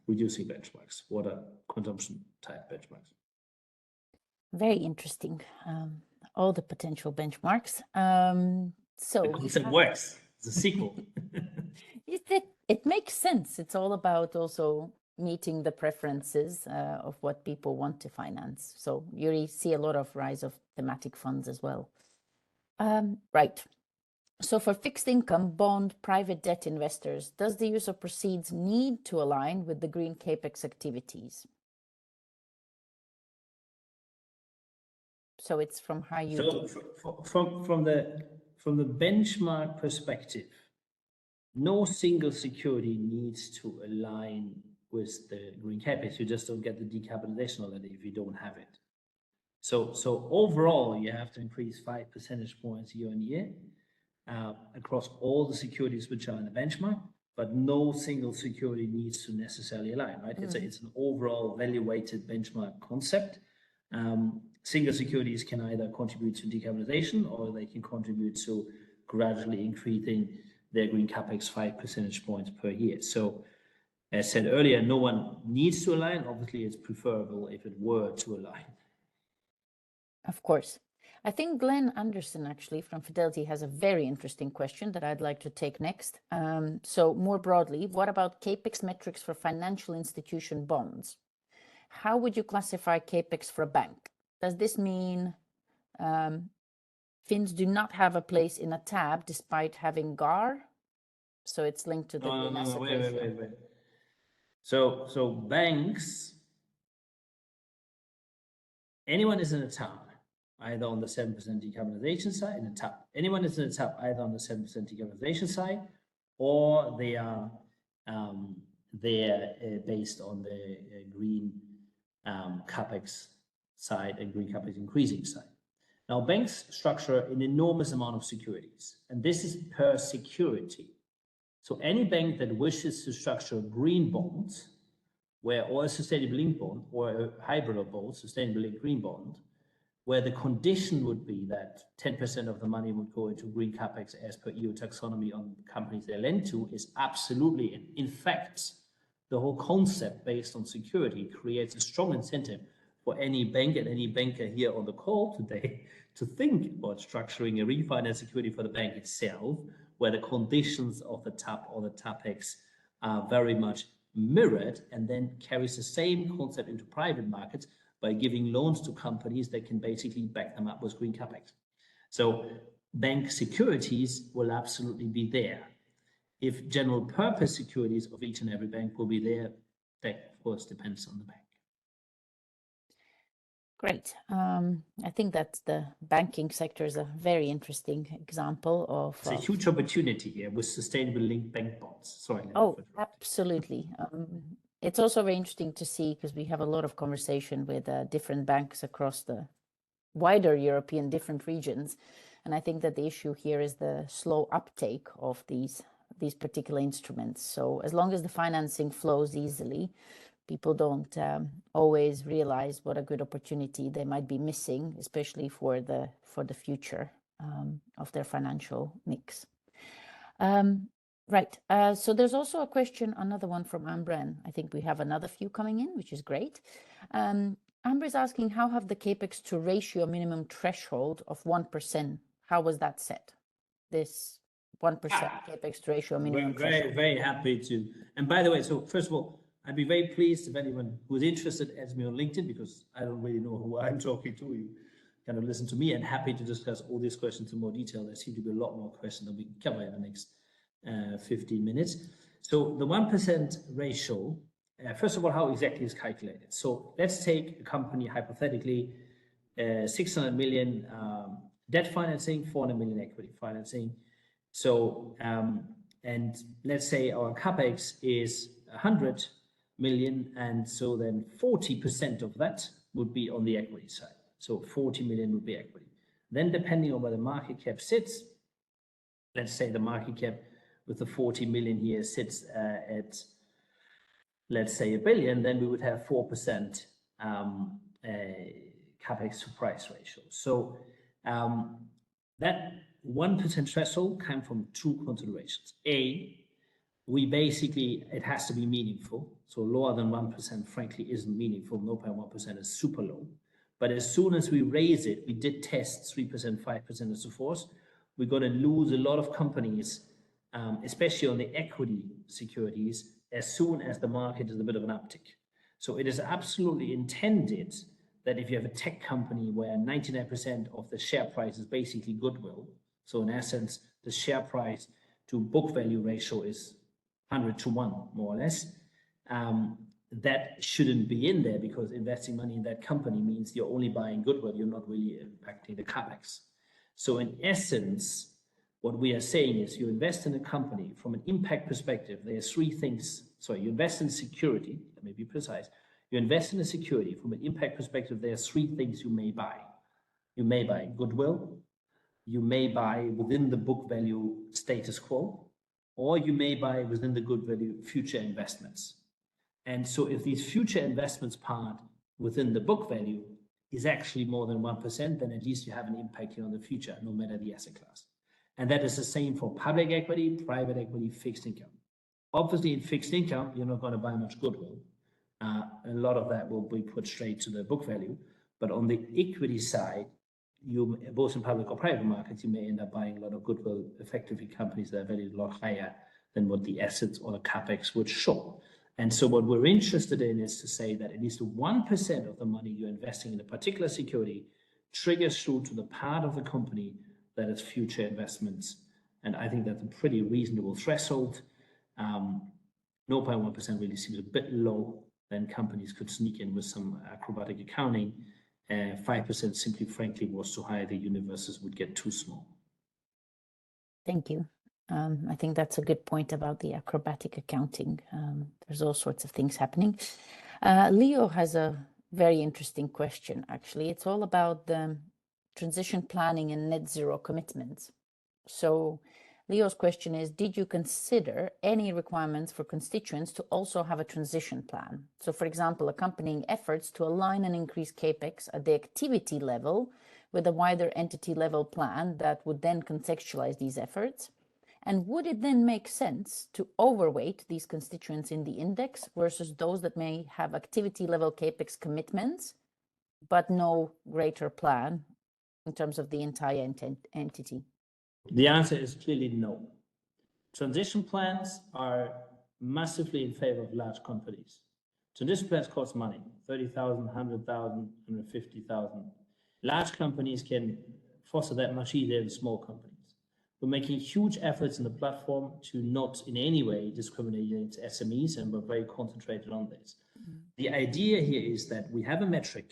[SPEAKER 2] reducing benchmarks, water consumption type benchmarks.
[SPEAKER 1] Very interesting. All the potential benchmarks. So
[SPEAKER 2] the concept works. It's a sequel.
[SPEAKER 1] it makes sense. It's all about also meeting the preferences of what people want to finance. So you see a lot of rise of thematic funds as well. Right. So for fixed income, bond, private debt investors, does the use of proceeds need to align with the green capex activities? So it's from how you do.
[SPEAKER 2] From the benchmark perspective, no single security needs to align with the green capex. You just don't get the decarbonization already if you don't have it. So overall, you have to increase 5 percentage points year on year across all the securities which are in the benchmark, but no single security needs to necessarily align, right? It's an overall value-weighted benchmark concept. Single securities can either contribute to decarbonization or they can contribute to gradually increasing their green capex 5 percentage points per year. So as said earlier, no one needs to align. Obviously, it's preferable if it were to align.
[SPEAKER 1] Of course. I think Glenn Anderson, actually, from Fidelity, has a very interesting question that I'd like to take next. So more broadly, what about capex metrics for financial institution bonds? How would you classify capex for a bank? Does this mean Finns do not have a place in a tab despite having GAR? So it's linked to the green asset ratio.
[SPEAKER 2] Wait. So banks, anyone is in a tab, either on the 7% decarbonization side, in a tab. Anyone is in a tab either on the 7% decarbonization side, or they are based on the green capex side and green capex increasing side. Now, banks structure an enormous amount of securities, and this is per security. So any bank that wishes to structure green bonds, or a sustainable linked bond, or a hybrid of both, sustainable linked green bond, where the condition would be that 10% of the money would go into green capex as per EU taxonomy on companies they lend to, is absolutely, in fact, the whole concept based on security creates a strong incentive for any bank and any banker here on the call today to think about structuring a refinance security for the bank itself, where the conditions of the TAP or the TAPEX are very much mirrored, and then carries the same concept into private markets by giving loans to companies that can basically back them up with green capex. So bank securities will absolutely be there. If general purpose securities of each and every bank will be there, that of course depends on the bank.
[SPEAKER 1] Great. I think that the banking sector is a very interesting example of...
[SPEAKER 2] It's a huge opportunity here with sustainable linked bank bonds. Sorry.
[SPEAKER 1] Oh, absolutely. It's also very interesting to see, because we have a lot of conversation with different banks across the wider European different regions. And I think that the issue here is the slow uptake of these particular instruments. So as long as the financing flows easily, people don't always realize what a good opportunity they might be missing, especially for the future of their financial mix. Right. So there's also a question, another one from Amber, and I think we have another few coming in, which is great. Amber is asking, how have the capex to ratio minimum threshold of 1%? How was that set? This 1% capex to ratio minimum
[SPEAKER 2] We're very,
[SPEAKER 1] threshold.
[SPEAKER 2] very happy to. And by the way, so first of all, I'd be very pleased if anyone who's interested adds me on LinkedIn, because I don't really know who I'm talking to. You kind of listen to me, and happy to discuss all these questions in more detail. There seem to be a lot more questions that we can cover in the next 15 minutes. So the 1% ratio, first of all, how exactly is calculated? So let's take a company, hypothetically, 600 million debt financing, 400 million equity financing. So, and let's say our capex is 100 million, and so then 40% of that would be on the equity side. So 40 million would be equity. Then, depending on where the market cap sits, let's say the market cap with the 40 million here sits at, let's say, 1 billion, then we would have 4% capex to price ratio. So that 1% threshold came from two considerations. A, we basically, it has to be meaningful. So lower than 1%, frankly, isn't meaningful. 0.1% is super low. But as soon as we raise it, we did test 3%, 5% and so forth. We're going to lose a lot of companies, especially on the equity securities, as soon as the market is a bit of an uptick. So it is absolutely intended that if you have a tech company where 99% of the share price is basically goodwill, so in essence, the share price to book value ratio is 100 to 1, more or less, that shouldn't be in there, because investing money in that company means you're only buying goodwill, you're not really impacting the capex. So in essence, what we are saying is you invest in a company from an impact perspective, there are three things. Sorry, you invest in security, let me be precise. You invest in a security from an impact perspective, there are three things you may buy. You may buy goodwill, you may buy within the book value status quo, or you may buy within the good value future investments. And so if these future investments part within the book value is actually more than 1%, then at least you have an impact here on the future, no matter the asset class. And that is the same for public equity, private equity, fixed income. Obviously, in fixed income, you're not going to buy much goodwill. A lot of that will be put straight to the book value. But on the equity side, you, both in public or private markets, you may end up buying a lot of goodwill, effectively companies that are valued a lot higher than what the assets or the capex would show. And so what we're interested in is to say that at least 1% of the money you're investing in a particular security triggers through to the part of the company that is future investments. And I think that's a pretty reasonable threshold. 0.1% really seems a bit low. Then companies could sneak in with some acrobatic accounting. 5% simply, frankly, was too high. The universes would get too small.
[SPEAKER 1] Thank you. I think that's a good point about the acrobatic accounting. There's all sorts of things happening. Leo has a very interesting question, actually. It's all about the transition planning and net zero commitments. So Leo's question is, did you consider any requirements for constituents to also have a transition plan? So for example, accompanying efforts to align and increase capex at the activity level with a wider entity level plan that would then contextualize these efforts? And would it then make sense to overweight these constituents in the index versus those that may have activity level capex commitments, but no greater plan in terms of the entire entity?
[SPEAKER 2] The answer is clearly no. Transition plans are massively in favor of large companies. Transition plans cost money, 30,000, 100,000, 150,000. Large companies can foster that much easier than small companies. We're making huge efforts in the platform to not in any way discriminate against SMEs, and we're very concentrated on this. The idea here is that we have a metric,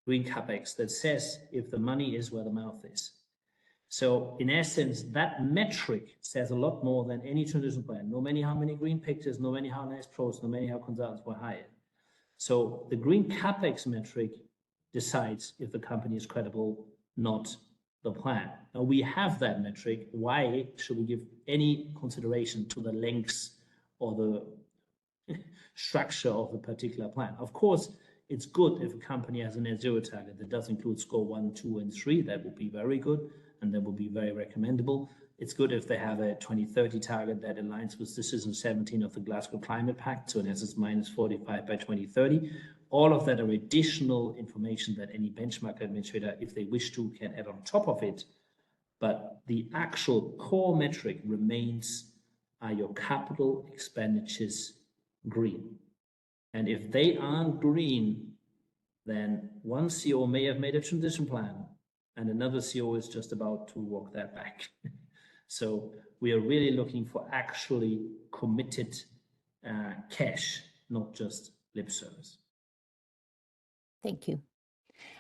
[SPEAKER 2] green capex, that says if the money is where the mouth is. So in essence, that metric says a lot more than any transition plan. No matter how many green pictures, no matter how nice pros, no matter how consultants were hired. So the green capex metric decides if the company is credible, not the plan. Now we have that metric. Why should we give any consideration to the lengths or the structure of a particular plan? Of course, it's good if a company has a net zero target that does include score 1, 2, and 3. That would be very good. and that would be very recommendable. It's good if they have a 2030 target that aligns with Decision 17 of the Glasgow Climate Pact, so in essence minus 45 by 2030. All of that are additional information that any benchmark administrator, if they wish to, can add on top of it. But the actual core metric remains, are your capital expenditures green? And if they aren't green, then one CEO may have made a transition plan and another CEO is just about to walk that back. So we are really looking for actually committed cash, not just lip service.
[SPEAKER 1] Thank you.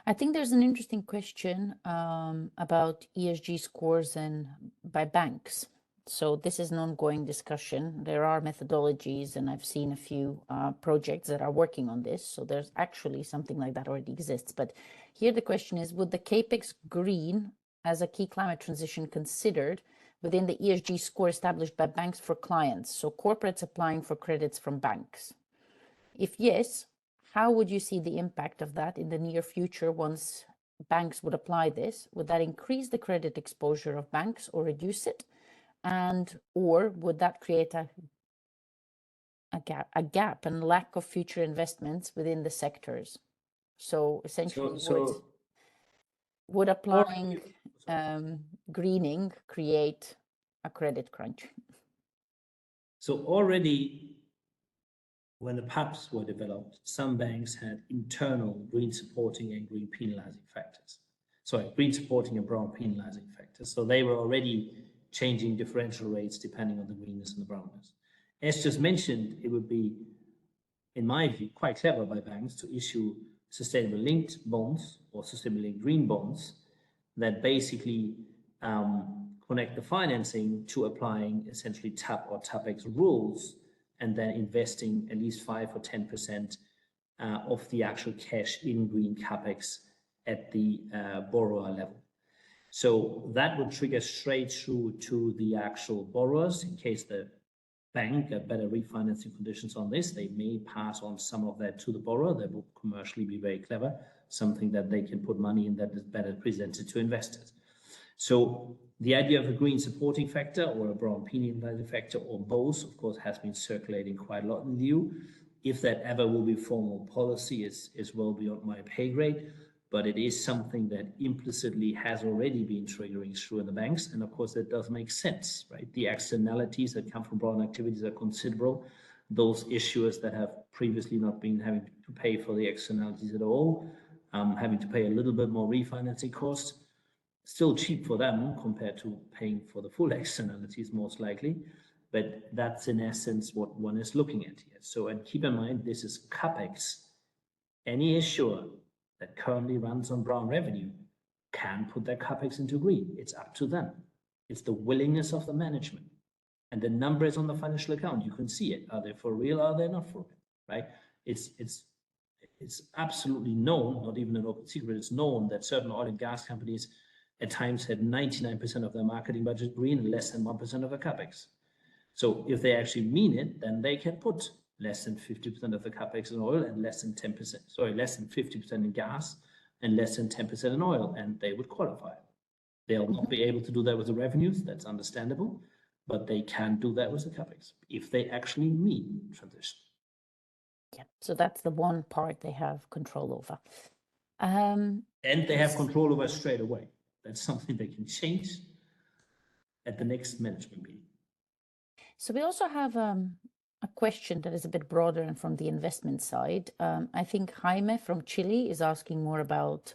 [SPEAKER 1] I think there's an interesting question about ESG scores and by banks. So this is an ongoing discussion. There are methodologies, and I've seen a few projects that are working on this. So there's actually something like that already exists. But here the question is, would the CAPEX green as a key climate transition considered within the ESG score established by banks for clients? So corporates applying for credits from banks. If yes, how would you see the impact of that in the near future once banks would apply this? Would that increase the credit exposure of banks or reduce it? And or would that create a gap and lack of future investments within the sectors? So essentially, would applying greening create a credit crunch?
[SPEAKER 2] So already, when the PAPs were developed, some banks had internal green supporting and green penalizing factors. Sorry, green supporting and brown penalizing factors. So they were already changing differential rates depending on the greenness and the brownness. As just mentioned, it would be, in my view, quite clever by banks to issue sustainable linked bonds or sustainable green bonds that basically connect the financing to applying essentially TAP or TAPEX rules, and then investing at least 5 or 10% of the actual cash in green CAPEX at the borrower level. So that would trigger straight through to the actual borrowers. In case the bank got better refinancing conditions on this, they may pass on some of that to the borrower. That would commercially be very clever, something that they can put money in that is better presented to investors. So the idea of a green supporting factor or a brown penalizing factor or both, of course, has been circulating quite a lot in the EU. If that ever will be formal policy is well beyond my pay grade, but it is something that implicitly has already been triggering through in the banks. And of course, that does make sense, right? The externalities that come from brown activities are considerable. Those issuers that have previously not been having to pay for the externalities at all, having to pay a little bit more refinancing costs, still cheap for them compared to paying for the full externalities, most likely. But that's in essence what one is looking at here. So, and keep in mind, this is CAPEX. Any issuer that currently runs on brown revenue can put their CAPEX into green. It's up to them. It's the willingness of the management. And the number is on the financial account. You can see it. Are they for real? Are they not for real? Right? It's absolutely known, not even an open secret, it's known that certain oil and gas companies at times had 99% of their marketing budget green and less than 1% of their CAPEX. So if they actually mean it, then they can put less than 50% of the CAPEX in oil and less than 50% in gas and less than 10% in oil, and they would qualify. They'll not be able to do that with the revenues, that's understandable, but they can do that with the CAPEX if they actually mean transition.
[SPEAKER 1] Yeah, so that's the one part they have control over.
[SPEAKER 2] And they have control over straight away. That's something they can change at the next management meeting.
[SPEAKER 1] So we also have a question that is a bit broader and from the investment side. I think Jaime from Chile is asking more about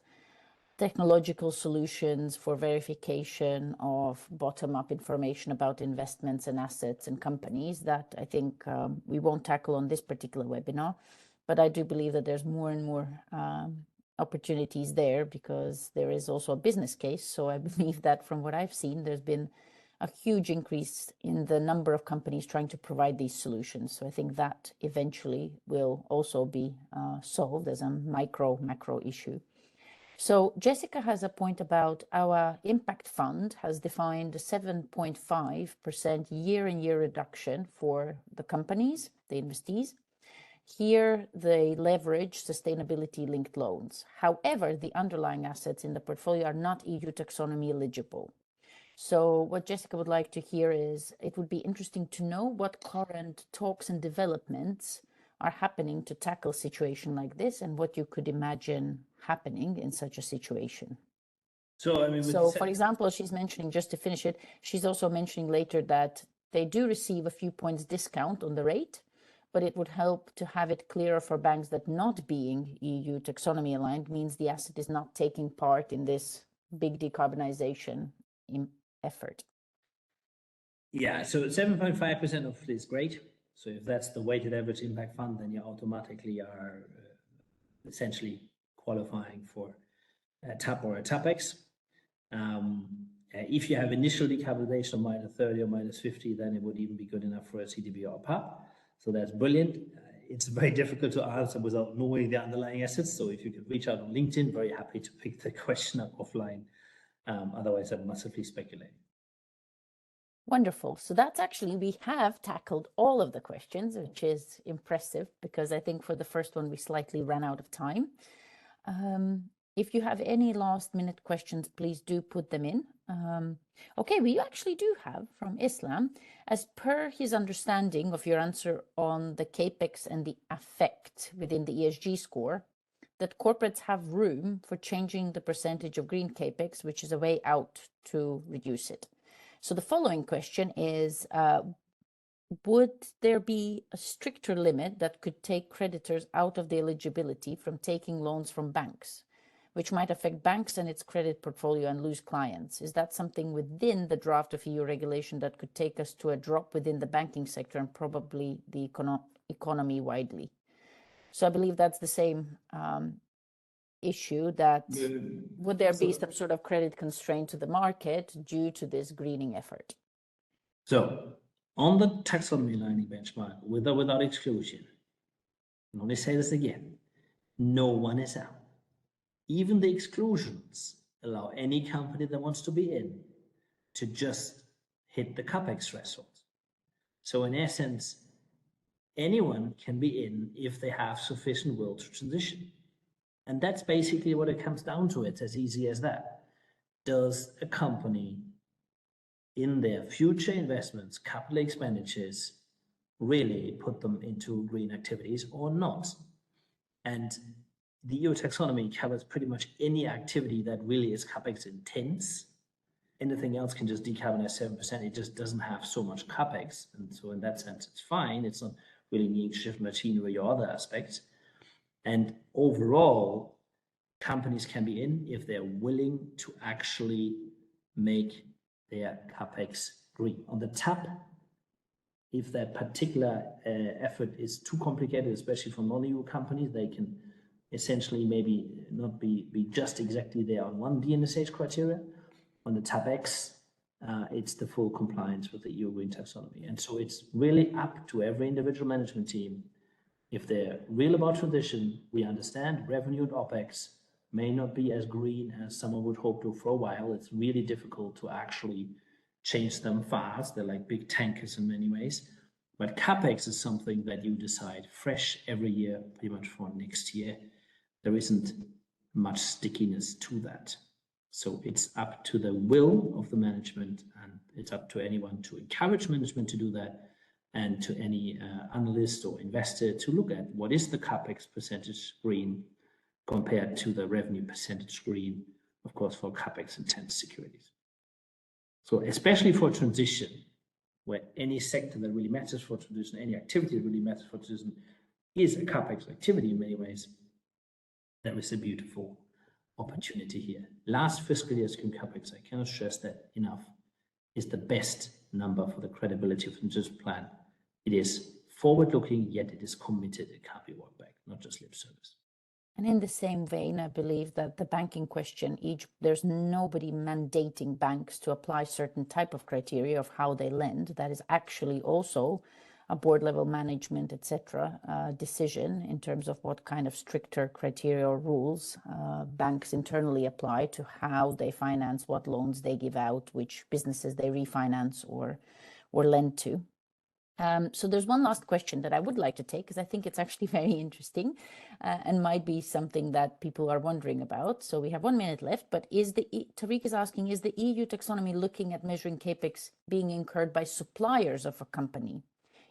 [SPEAKER 1] technological solutions for verification of bottom-up information about investments and assets and companies that I think we won't tackle on this particular webinar, but I do believe that there's more and more opportunities there because there is also a business case. So I believe that from what I've seen, there's been a huge increase in the number of companies trying to provide these solutions. So I think that eventually will also be solved as a macro issue. So Jessica has a point about our impact fund has defined a 7.5% year-on-year reduction for the companies, the investees. Here, they leverage sustainability-linked loans. However, the underlying assets in the portfolio are not EU taxonomy eligible. So what Jessica would like to hear is, it would be interesting to know what current talks and developments are happening to tackle a situation like this, and what you could imagine happening in such a situation.
[SPEAKER 2] So, I mean,
[SPEAKER 1] So, for example, she's mentioning, just to finish it, she's also mentioning later that they do receive a few points discount on the rate, but it would help to have it clearer for banks that not being EU taxonomy aligned means the asset is not taking part in this big decarbonization effort.
[SPEAKER 2] Yeah, so 7.5% of it is great. So if that's the weighted average impact fund, then you automatically are essentially qualifying for a TAP or a TAPEX. If you have initial decarbonization of -30 or -50, then it would even be good enough for a CDB or a PAP. So that's brilliant. It's very difficult to answer without knowing the underlying assets. So if you could reach out on LinkedIn, very happy to pick the question up offline. Otherwise, I'm massively speculating.
[SPEAKER 1] Wonderful. So that's actually, we have tackled all of the questions, which is impressive, because I think for the first one, we slightly ran out of time. If you have any last minute questions, please do put them in. Okay, we actually do have from Islam, as per his understanding of your answer on the CAPEX and the effect within the ESG score, that corporates have room for changing the percentage of green CAPEX, which is a way out to reduce it. So the following question is, would there be a stricter limit that could take creditors out of the eligibility from taking loans from banks, which might affect banks and its credit portfolio and lose clients? Is that something within the draft of EU regulation that could take us to a drop within the banking sector and probably the economy widely? So I believe that's the same issue, that would there be some sort of credit constraint to the market due to this greening effort?
[SPEAKER 2] So on the taxonomy-aligning benchmark, with or without exclusion, and let me say this again, no one is out. Even the exclusions allow any company that wants to be in to just hit the CAPEX threshold. So in essence, anyone can be in if they have sufficient will to transition. And that's basically what it comes down to. It's as easy as that. Does a company in their future investments, capital expenditures, really put them into green activities or not? And the EU taxonomy covers pretty much any activity that really is CAPEX intense. Anything else can just decarbonize 7%. It just doesn't have so much CAPEX. And so in that sense, it's fine. It's not really needing to shift machinery or other aspects. And overall, companies can be in if they're willing to actually make their CAPEX green. On the TAP, if that particular effort is too complicated, especially for non-EU companies, they can essentially maybe not be just exactly there on one DNSH criteria. On the TAPEX, it's the full compliance with the EU Green Taxonomy. And so it's really up to every individual management team. If they're real about transition, we understand revenue and OPEX may not be as green as someone would hope to for a while. It's really difficult to actually change them fast. They're like big tankers in many ways. But CAPEX is something that you decide fresh every year, pretty much for next year. There isn't much stickiness to that. So it's up to the will of the management, and it's up to anyone to encourage management to do that, and to any analyst or investor to look at what is the CAPEX percentage green compared to the revenue percentage green, of course, for CAPEX intense securities. So especially for transition, where any sector that really matters for transition, any activity that really matters for transition is a CAPEX activity in many ways, there is a beautiful opportunity here. Last fiscal year's CAPEX, I cannot stress that enough, is the best number for the credibility of the transition plan. It is forward-looking, yet it is committed. It can't be walked back, not just lip service.
[SPEAKER 1] And in the same vein, I believe that the banking question, there's nobody mandating banks to apply certain type of criteria of how they lend. That is actually also a board level management, etc., decision in terms of what kind of stricter criteria or rules banks internally apply to how they finance, what loans they give out, which businesses they refinance or lend to. So there's one last question that I would like to take because I think it's actually very interesting and might be something that people are wondering about. So we have 1 minute left, but Tariq is asking, is the EU taxonomy looking at measuring capex being incurred by suppliers of a company?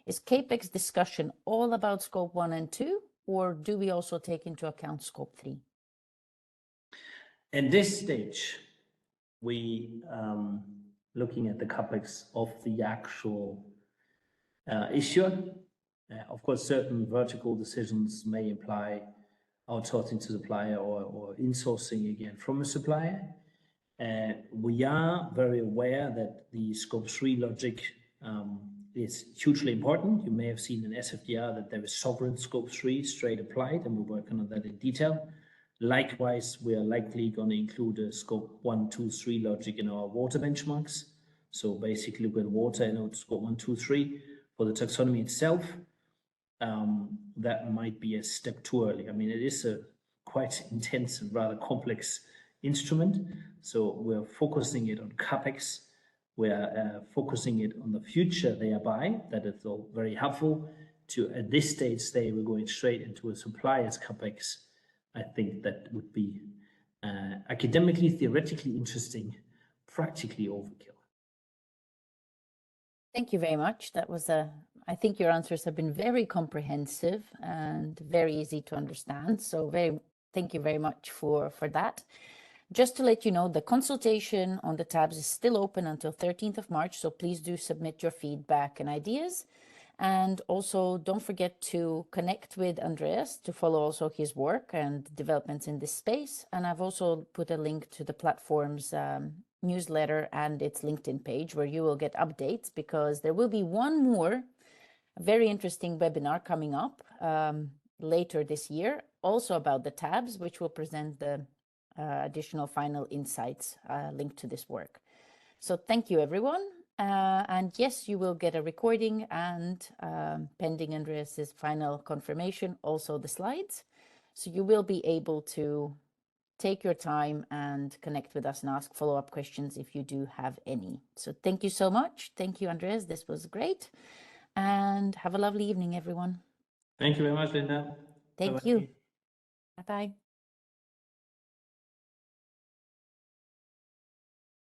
[SPEAKER 1] Is capex discussion all about scope 1 and 2, or do we also take into account scope 3?
[SPEAKER 2] At this stage, we looking at the capex of the actual issuer. Of course, certain vertical decisions may imply outsourcing to supplier or insourcing again from a supplier. We are very aware that the scope 3 logic is hugely important. You may have seen in SFDR that there is sovereign scope 3 straight applied, and we're working on that in detail. Likewise, we are likely going to include a scope 1, 2, 3 logic in our water benchmarks. So basically look at water and scope 1, 2, 3 for the taxonomy itself. That might be a step too early. I mean, it is a quite intense and rather complex instrument. So we're focusing it on capex. We're focusing it on the future thereby. That is all very helpful. At this stage, we're going straight into a supplier's capex. I think that would be academically, theoretically interesting, practically overkill.
[SPEAKER 1] Thank you very much. That was I think your answers have been very comprehensive and very easy to understand. So thank you very much for that. Just to let you know, the consultation on the tabs is still open until 13th of March. So please do submit your feedback and ideas. And also don't forget to connect with Andreas to follow also his work and developments in this space. And I've also put a link to the platform's newsletter and its LinkedIn page where you will get updates, because there will be one more very interesting webinar coming up later this year, also about the tabs, which will present the additional final insights linked to this work. So thank you, everyone. And yes, you will get a recording and pending Andreas's final confirmation, also the slides. So you will be able to take your time and connect with us and ask follow-up questions if you do have any. So thank you so much. Thank you, Andreas. This was great. And have a lovely evening, everyone.
[SPEAKER 2] Thank you very much, Linda.
[SPEAKER 1] Thank you. Bye-bye.